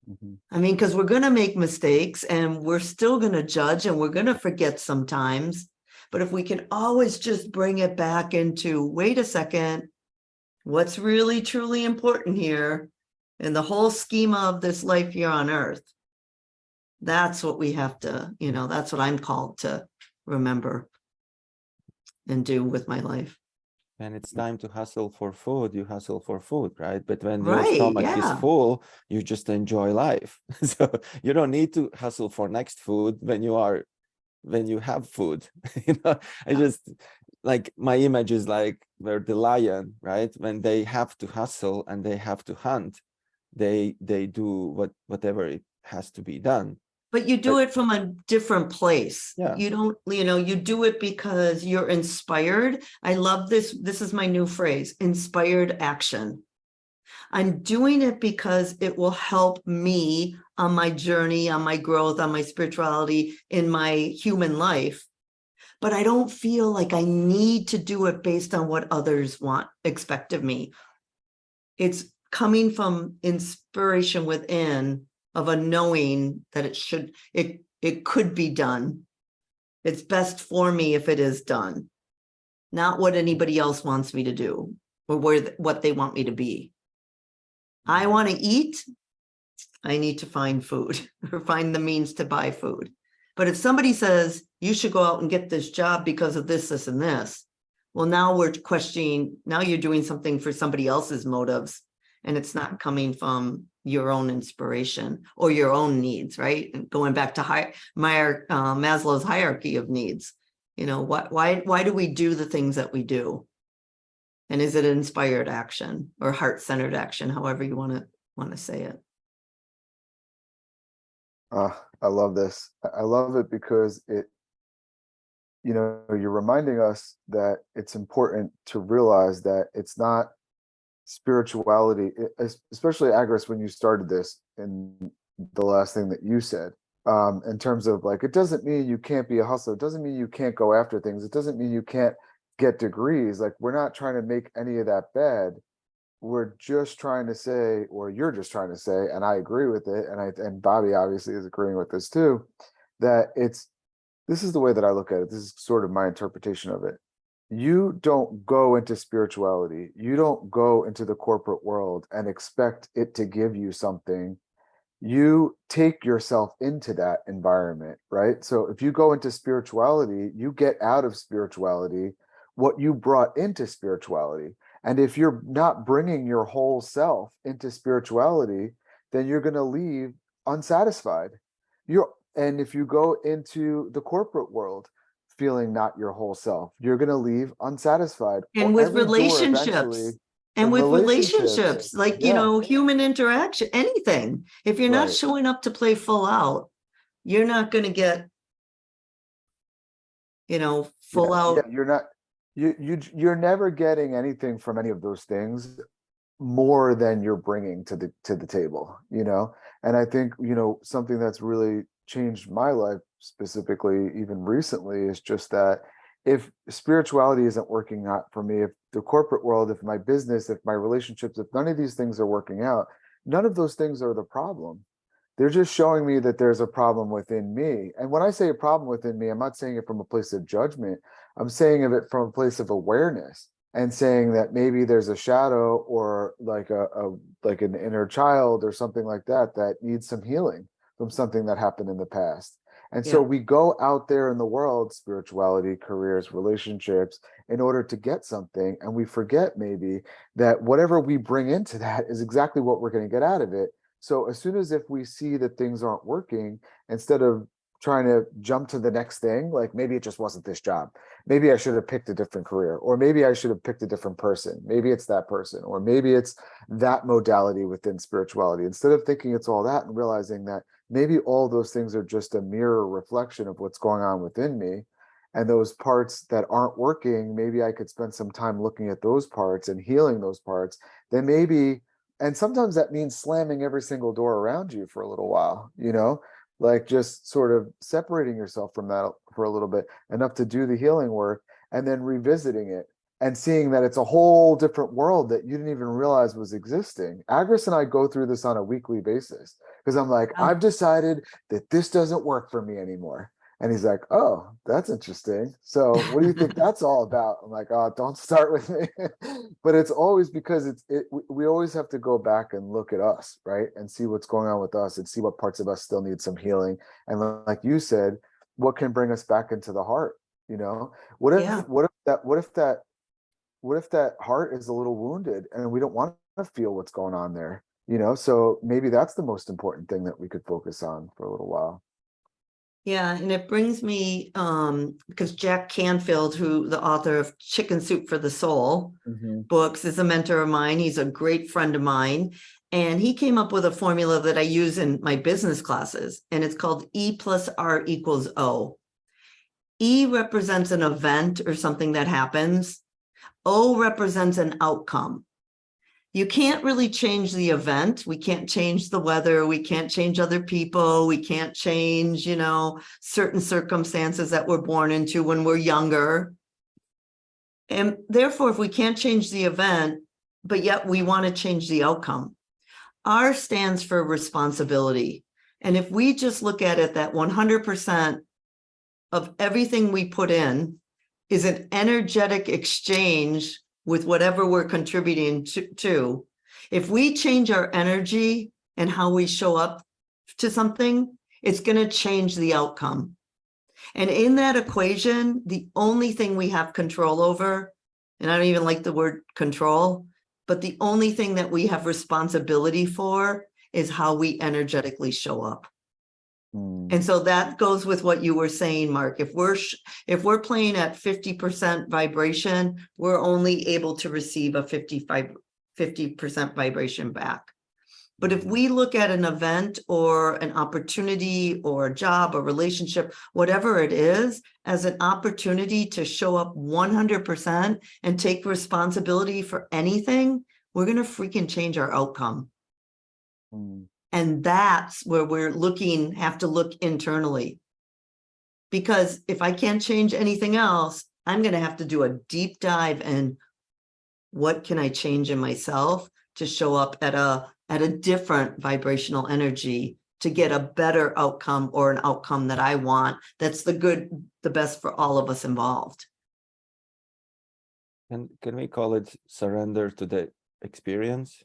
Mm-hmm. I mean, because we're going to make mistakes and we're still going to judge and we're going to forget sometimes. But if we can always just bring it back into, wait a second, what's really, truly important here in the whole schema of this life here on earth, that's what we have to, that's what I'm called to remember and do with my life. When it's time to hustle for food, you hustle for food, right? But when your Right, stomach yeah. is full, you just enjoy life. So you don't need to hustle for next food when you have food. I just, like, my image is like where the lion, right? When they have to hustle and they have to hunt, they do whatever it has to be done. But you do it from a different place. Yeah. You don't, you do it because you're inspired. I love this. This is my new phrase, inspired action. I'm doing it because it will help me on my journey, on my growth, on my spirituality, in my human life. But I don't feel like I need to do it based on what others expect of me. It's coming from inspiration within, of a knowing that it could be done. It's best for me if it is done, not what anybody else wants me to do or what they want me to be. I want to eat, I need to find food or find the means to buy food. But if somebody says, you should go out and get this job because of this, this, and this, well, now we're questioning, now you're doing something for somebody else's motives, and it's not coming from your own inspiration or your own needs, right? And going back to Maslow's hierarchy of needs, you know, why do we do the things that we do? And is it inspired action or heart-centered action, however you want to say it? I love this. I love it because you're reminding us that it's important to realize that it's not spirituality, especially Agris, when you started this in the last thing that you said, in terms of like, it doesn't mean you can't be a hustler. It doesn't mean you can't go after things. It doesn't mean you can't get degrees. Like, we're not trying to make any of that bad. We're just trying to say, or you're just trying to say, and I agree with it, and Bobby obviously is agreeing with this too, that this is the way that I look at it. This is sort of my interpretation of it. You don't go into spirituality. You don't go into the corporate world and expect it to give you something. You take yourself into that environment, right? So if you go into spirituality, you get out of spirituality what you brought into spirituality. And if you're not bringing your whole self into spirituality, then you're going to leave unsatisfied. And if you go into the corporate world feeling not your whole self, you're going to leave unsatisfied. And with relationships. And with relationships, like, human interaction, anything. If you're not showing up to play full out, you're not going to get, full out. You're never getting anything from any of those things more than you're bringing to the table, And I think, something that's really changed my life specifically, even recently, is just that if spirituality isn't working out for me, if the corporate world, if my business, if my relationships, if none of these things are working out, none of those things are the problem. They're just showing me that there's a problem within me. And when I say a problem within me, I'm not saying it from a place of judgment. I'm saying of it from a place of awareness, and saying that maybe there's a shadow or like like an inner child or something like that needs some healing from something that happened in the past. And so we go out there in the world, spirituality, careers, relationships, in order to get something. And we forget maybe that whatever we bring into that is exactly what we're going to get out of it. So as soon as if we see that things aren't working, instead of trying to jump to the next thing, like maybe it just wasn't this job, maybe I should have picked a different career, or maybe I should have picked a different person, maybe it's that person, or maybe it's that modality within spirituality, instead of thinking it's all that and realizing that maybe all those things are just a mirror reflection of what's going on within me. And those parts that aren't working, maybe I could spend some time looking at those parts and healing those parts. Then maybe, and sometimes that means slamming every single door around you for a little while, like just sort of separating yourself from that for a little bit, enough to do the healing work, and then revisiting it and seeing that it's a whole different world that you didn't even realize was existing. Agris and I go through this on a weekly basis, because I'm like, I've decided that this doesn't work for me anymore. And he's like, oh, that's interesting. So what do you think that's all about? I'm like, oh, don't start with me. But it's always because we always have to go back and look at us, right? And see what's going on with us and see what parts of us still need some healing. And like you said, what can bring us back into the heart? What if that heart is a little wounded and we don't want to feel what's going on there? So maybe that's the most important thing that we could focus on for a little while. Yeah, and it brings me, because Jack Canfield, who the author of Chicken Soup for the Soul books, is a mentor of mine. He's a great friend of mine. And he came up with a formula that I use in my business classes, and it's called E plus R equals O. E represents an event or something that happens. O represents an outcome. You can't really change the event. We can't change the weather. We can't change other people. We can't change, certain circumstances that we're born into when we're younger. And therefore, if we can't change the event, but yet we want to change the outcome, R stands for responsibility. And if we just look at it, that 100% of everything we put in is an energetic exchange with whatever we're contributing to. If we change our energy and how we show up to something, it's going to change the outcome. And in that equation, the only thing we have control over, and I don't even like the word control, but the only thing that we have responsibility for is how we energetically show up. And so that goes with what you were saying, Mark. If we're playing at 50% vibration, we're only able to receive a 50% vibration back. But if we look at an event or an opportunity or a job or relationship, whatever it is, as an opportunity to show up 100% and take responsibility for anything, we're going to freaking change our outcome. And that's where have to look internally. Because if I can't change anything else, I'm going to have to do a deep dive in what can I change in myself to show up at a different vibrational energy to get a better outcome or an outcome that I want. That's the best for all of us involved. And can we call it surrender to the experience?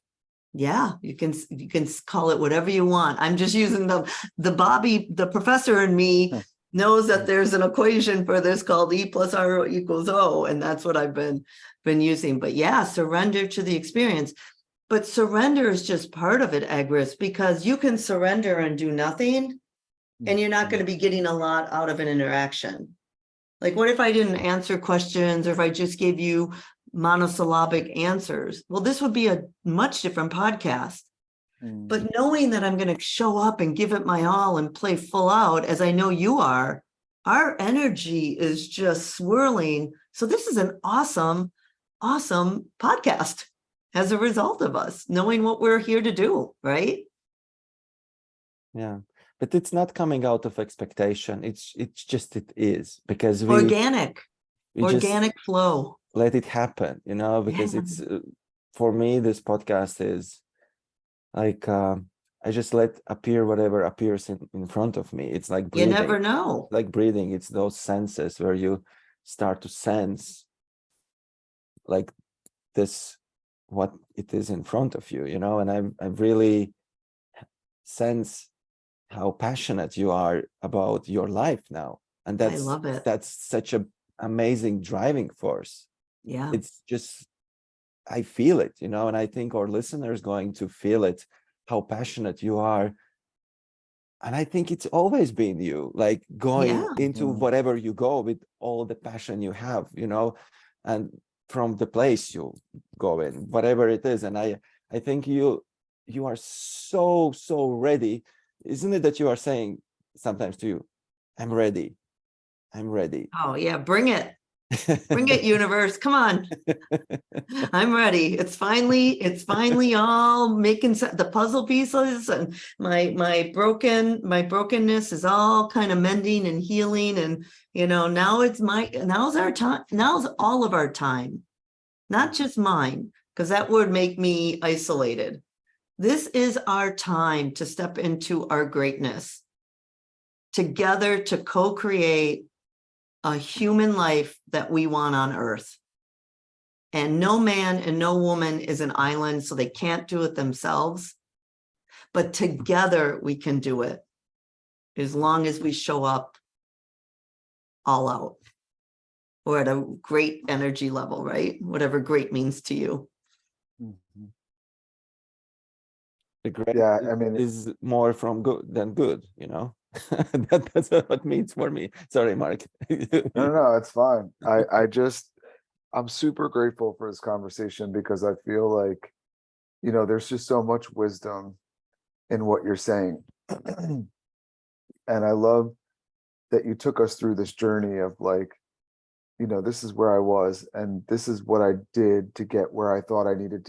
Yeah, you can call it whatever you want. I'm just using the professor in me knows that there's an equation for this called E plus R equals O, and that's what I've been using. But yeah, surrender to the experience. But surrender is just part of it, Agris, because you can surrender and do nothing, and you're not going to be getting a lot out of an interaction. Like, what if I didn't answer questions, or if I just gave you monosyllabic answers? Well, this would be a much different podcast. But knowing that I'm going to show up and give it my all and play full out, as I know you are, our energy is just swirling. So this is an awesome, awesome podcast as a result of us knowing what we're here to do, right? Yeah, but it's not coming out of expectation. It's just it is, because we Organic flow. Let it happen, because it's for me, this podcast is like I just let appear whatever appears in front of me. It's like breathing. You never know. Like breathing. It's those senses where you start to sense like this, what it is in front of you, and I really sense how passionate you are about your life now. And I love it. That's such an amazing driving force. Yeah. It's just, I feel it, and I think our listeners going to feel it, how passionate you are. And I think it's always been you, like going into whatever you go with all the passion you have, and from the place you go in, whatever it is. And I think you are so ready. Isn't it that you are saying sometimes to you, I'm ready. Oh yeah, bring it. Bring it, universe. Come on. I'm ready. It's finally all making sense. The puzzle pieces and my brokenness is all kind of mending and healing. And now's our time. Now's all of our time, not just mine, because that would make me isolated. This is our time to step into our greatness together to co-create a human life that we want on earth. And no man and no woman is an island, so they can't do it themselves. But together we can do it, as long as we show up all out or at a great energy level, right? Whatever great means to you. The great I mean, is more from good than good, that's what it means for me. Sorry, Mark. no, it's fine. I'm super grateful for this conversation, because I feel like, there's just so much wisdom in what you're saying. And I love that you took us through this journey of like, this is where I was, and this is what I did to get where I thought I needed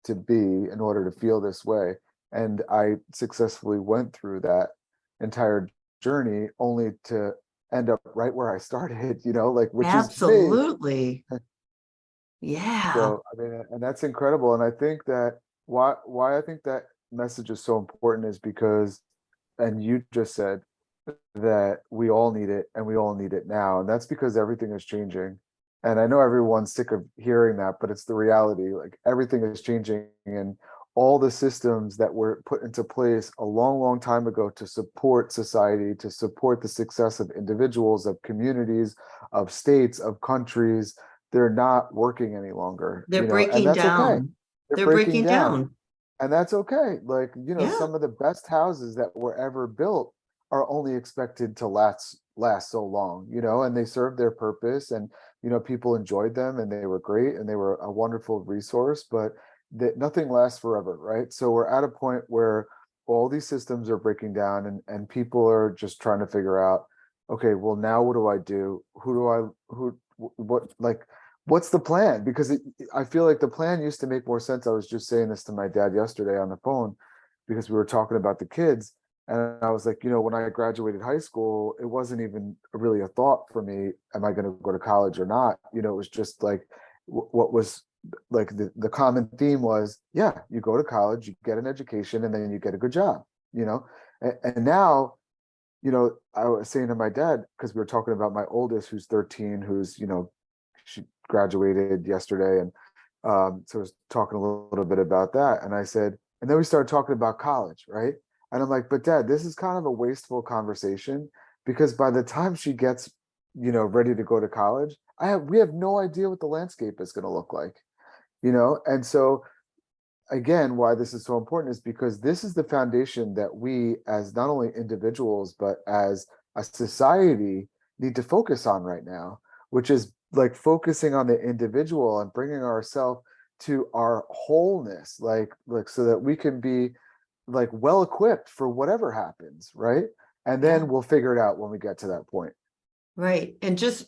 to be in order to feel this way. And I successfully went through that entire journey only to end up right where I started, which Absolutely. is me. Yeah. So, I mean, and that's incredible. And I think that why I think that message is so important is because, and you just said that we all need it, and we all need it now. And that's because everything is changing. And I know everyone's sick of hearing that, but it's the reality. Like, everything is changing, and all the systems that were put into place a long, long time ago to support society, to support the success of individuals, of communities, of states, of countries, they're not working any longer, They're and breaking that's okay. down. They're They're breaking breaking down. down. And that's okay. Like, Yeah. some of the best houses that were ever built are only expected to last so long, and they served their purpose, and people enjoyed them, and they were great, and they were a wonderful resource, but that nothing lasts forever, right? So we're at a point where all these systems are breaking down, and people are just trying to figure out, okay, well, now what do I do? What's the plan? Because I feel like the plan used to make more sense. I was just saying this to my dad yesterday on the phone because we were talking about the kids. And I was like, when I graduated high school, it wasn't even really a thought for me. Am I going to go to college or not? It was just like what was like the common theme was, yeah, you go to college, you get an education, and then you get a good job, and now, I was saying to my dad, because we were talking about my oldest, who's 13, who's, she graduated yesterday. And so I was talking a little bit about that. And I said, and then we started talking about college, right? And I'm like, but Dad, this is kind of a wasteful conversation because by the time she gets, ready to go to college, we have no idea what the landscape is going to look like, And so again, why this is so important is because this is the foundation that we, as not only individuals, but as a society, need to focus on right now, which is like focusing on the individual and bringing ourselves to our wholeness, like so that we can be like well equipped for whatever happens, right? And then we'll figure it out when we get to that point. Right. And just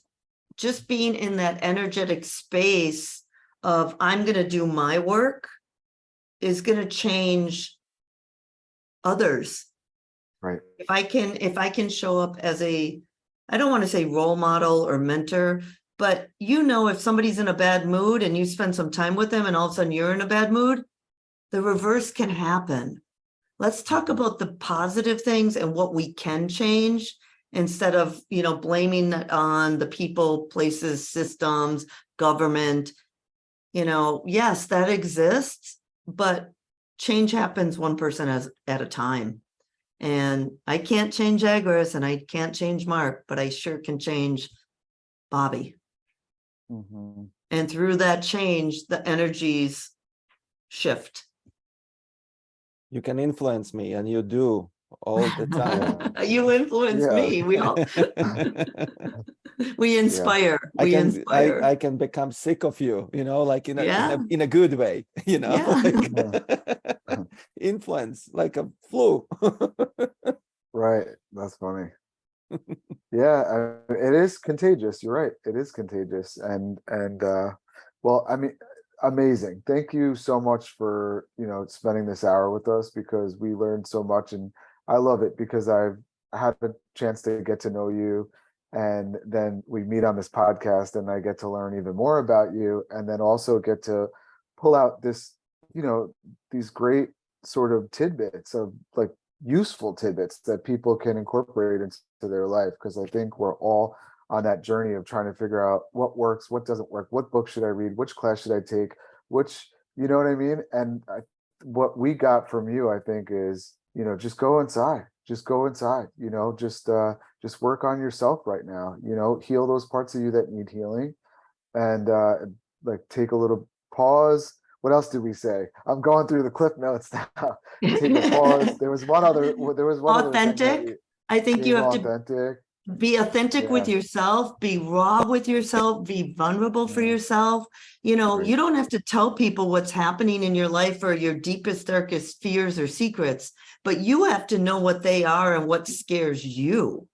being in that energetic space of I'm going to do my work is going to change others. Right. If I can show up as I don't want to say role model or mentor, but if somebody's in a bad mood and you spend some time with them and all of a sudden you're in a bad mood, the reverse can happen. Let's talk about the positive things and what we can change instead of, blaming that on the people, places, systems, government. Yes, that exists, but change happens one person at a time. And I can't change Agris and I can't change Mark, but I sure can change Bobby. Mm-hmm. And through that change, the energies shift. You can influence me, and you do all the time. You influence me. We all we inspire. We inspire. I can become sick of you, like in a good way, Yeah. like influence like a flu. Right. That's funny. Yeah, it is contagious. You're right. It is contagious. And well, I mean, amazing. Thank you so much for, spending this hour with us because we learned so much, and I love it because I've had a chance to get to know you, and then we meet on this podcast and I get to learn even more about you, and then also get to pull out this, these great sort of tidbits of like useful tidbits that people can incorporate into their life, because I think we're all on that journey of trying to figure out what works, what doesn't work, what book should I read, which class should I take, which, you know what I mean? And what we got from you, I think, is, just go inside, just work on yourself right now, heal those parts of you that need healing, and like take a little pause. What else did we say? I'm going through the clip notes now. Take a pause. There was one other Authentic. Other thing I think you have authentic. to be authentic with yourself, be raw with yourself, be vulnerable for yourself. You don't have to tell people what's happening in your life or your deepest, darkest fears or secrets, but you have to know what they are and what scares you.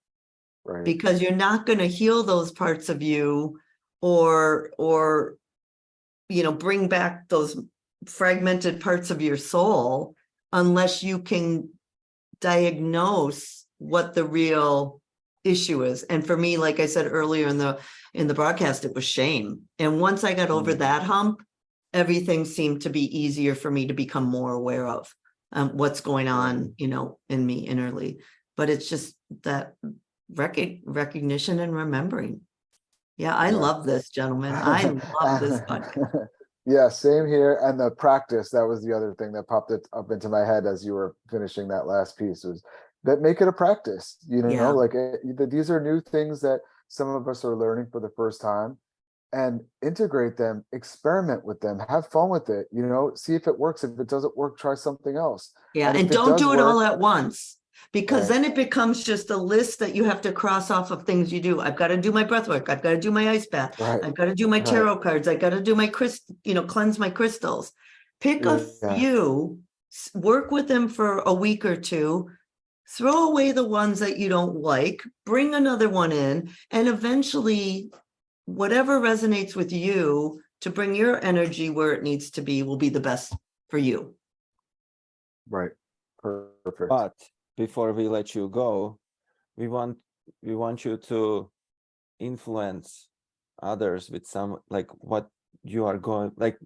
Right. Because you're not going to heal those parts of you or bring back those fragmented parts of your soul unless you can diagnose what the real issue is. And for me, like I said earlier in the broadcast, it was shame. And once I got over that hump, everything seemed to be easier for me to become more aware of what's going on, in me innerly. But it's just that recognition and remembering. Yeah, I love this, gentlemen. I love this podcast. Yeah, same here. And the practice, that was the other thing that popped it up into my head as you were finishing that last piece, was that make it a practice, Yeah. like these are new things that some of us are learning for the first time, and integrate them, experiment with them, have fun with it, see if it works. If it doesn't work, try something else. Yeah. And And if it don't does do it all work, at once, because right, then it becomes just a list that you have to cross off of things you do. I've got to do my breath work. I've got to do my ice bath. right, I've got to do my right. tarot cards. I've got to do my cleanse my crystals. Pick a Yeah, few, work with them for a week or two, throw away the ones that you don't like, bring another one in, and eventually whatever resonates with you to bring your energy where it needs to be will be the best for you. right. Perfect. But before we let you go, we want you to influence others with some, like, what you are going, like,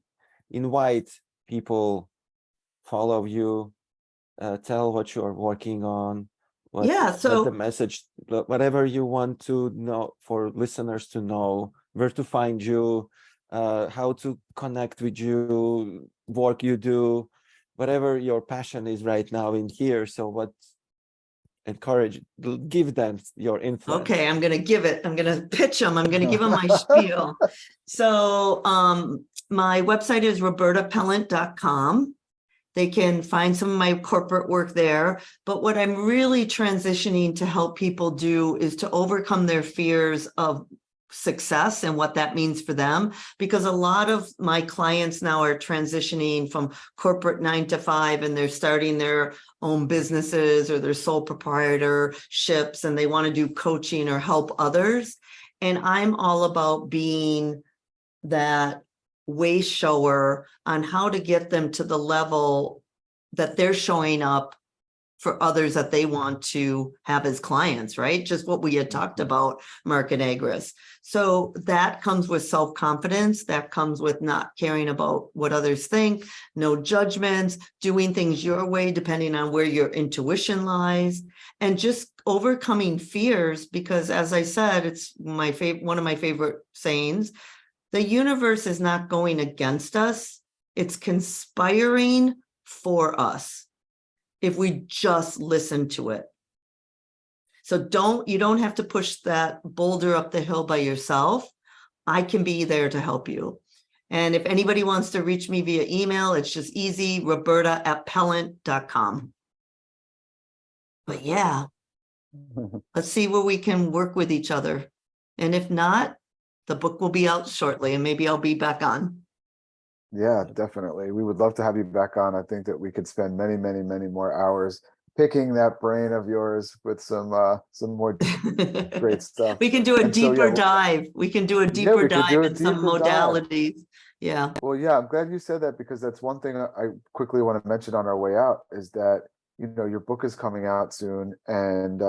invite people, follow you, tell what you're working on, what the So message, whatever you want to know, for listeners to know, where to find you, how to connect with you, work you do, whatever your passion is right now in here. So what, give them your influence. okay, I'm going to pitch them. I'm going to give them my spiel. So my website is robertapellant.com. They can find some of my corporate work there. But what I'm really transitioning to help people do is to overcome their fears of success and what that means for them. Because a lot of my clients now are transitioning from corporate 9 to 5, and they're starting their own businesses or their sole proprietorships, and they want to do coaching or help others. And I'm all about being that way shower on how to get them to the level that they're showing up for others that they want to have as clients, right? Just what we had talked about, Mark and Agris. So that comes with self-confidence. That comes with not caring about what others think, no judgments, doing things your way, depending on where your intuition lies, and just overcoming fears. Because as I said, it's one of my favorite sayings, the universe is not going against us. It's conspiring for us if we just listen to it. So you don't have to push that boulder up the hill by yourself. I can be there to help you. And if anybody wants to reach me via email, it's just easy, roberta@pellant.com. But yeah, let's see where we can work with each other. And if not, the book will be out shortly, and maybe I'll be back on. Yeah, definitely. We would love to have you back on. I think that we could spend many, many, many more hours picking that brain of yours with some more great stuff. We can do a And so, deeper yeah, dive. We can do a yeah, deeper we could dive do a in some deeper dive. modalities. Yeah. Well, yeah, I'm glad you said that, because that's one thing I quickly want to mention on our way out, is that, your book is coming out soon, and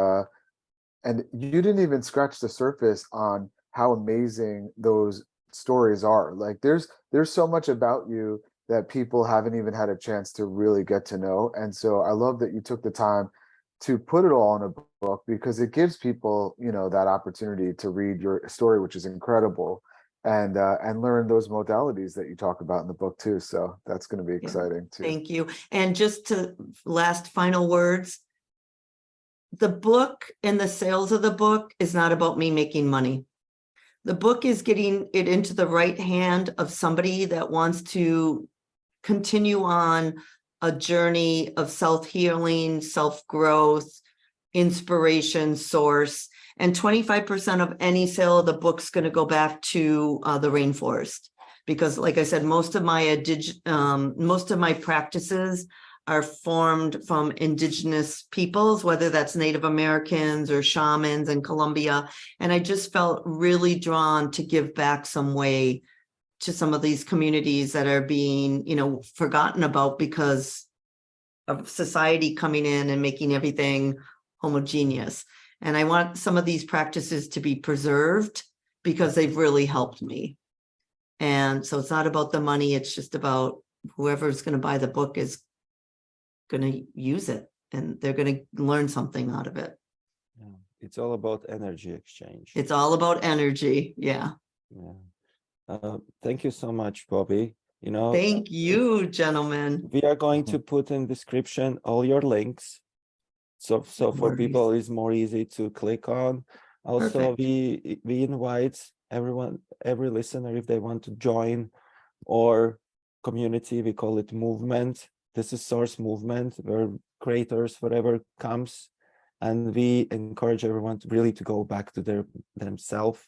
you didn't even scratch the surface on how amazing those stories are. Like there's so much about you that people haven't even had a chance to really get to know. And so I love that you took the time to put it all in a book, because it gives people, that opportunity to read your story, which is incredible, and learn those modalities that you talk about in the book too. So that's going to be exciting too. Thank you. And just to final words, the book and the sales of the book is not about me making money. The book is getting it into the right hand of somebody that wants to continue on a journey of self-healing, self-growth, inspiration, source. And 25% of any sale of the book's going to go back to the rainforest. Because like I said, most of my practices are formed from indigenous peoples, whether that's Native Americans or shamans in Colombia. And I just felt really drawn to give back some way to some of these communities that are being, forgotten about because of society coming in and making everything homogeneous. And I want some of these practices to be preserved because they've really helped me. And so it's not about the money. It's just about whoever's going to buy the book is going to use it, and they're going to learn something out of it. Yeah. It's all about energy exchange. It's all about energy. Yeah. Yeah. Thank you so much, Bobby. You know, Thank you, gentlemen. we are going to put in description all your links. So for worries. people, it's more easy to click on. Also, Perfect. we invite everyone, every listener, if they want to join our community, we call it movement. This is Source Movement, where creators, whatever comes, and we encourage everyone to really to go back to their themselves,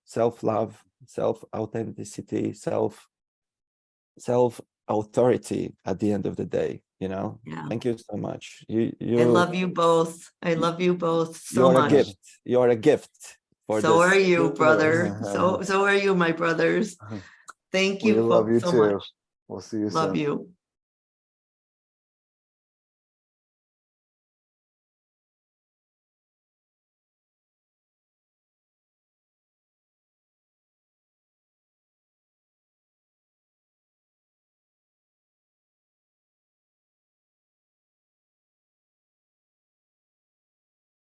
self-love, self-authenticity, self-authority at the end of the day, you know. Yeah. Thank you so much. I love you both. I love you both so You're much. a gift. You're a gift for So this. are you, universe. brother. So are you, my brothers. Thank We you love you so too. much. We'll see you Love soon. you.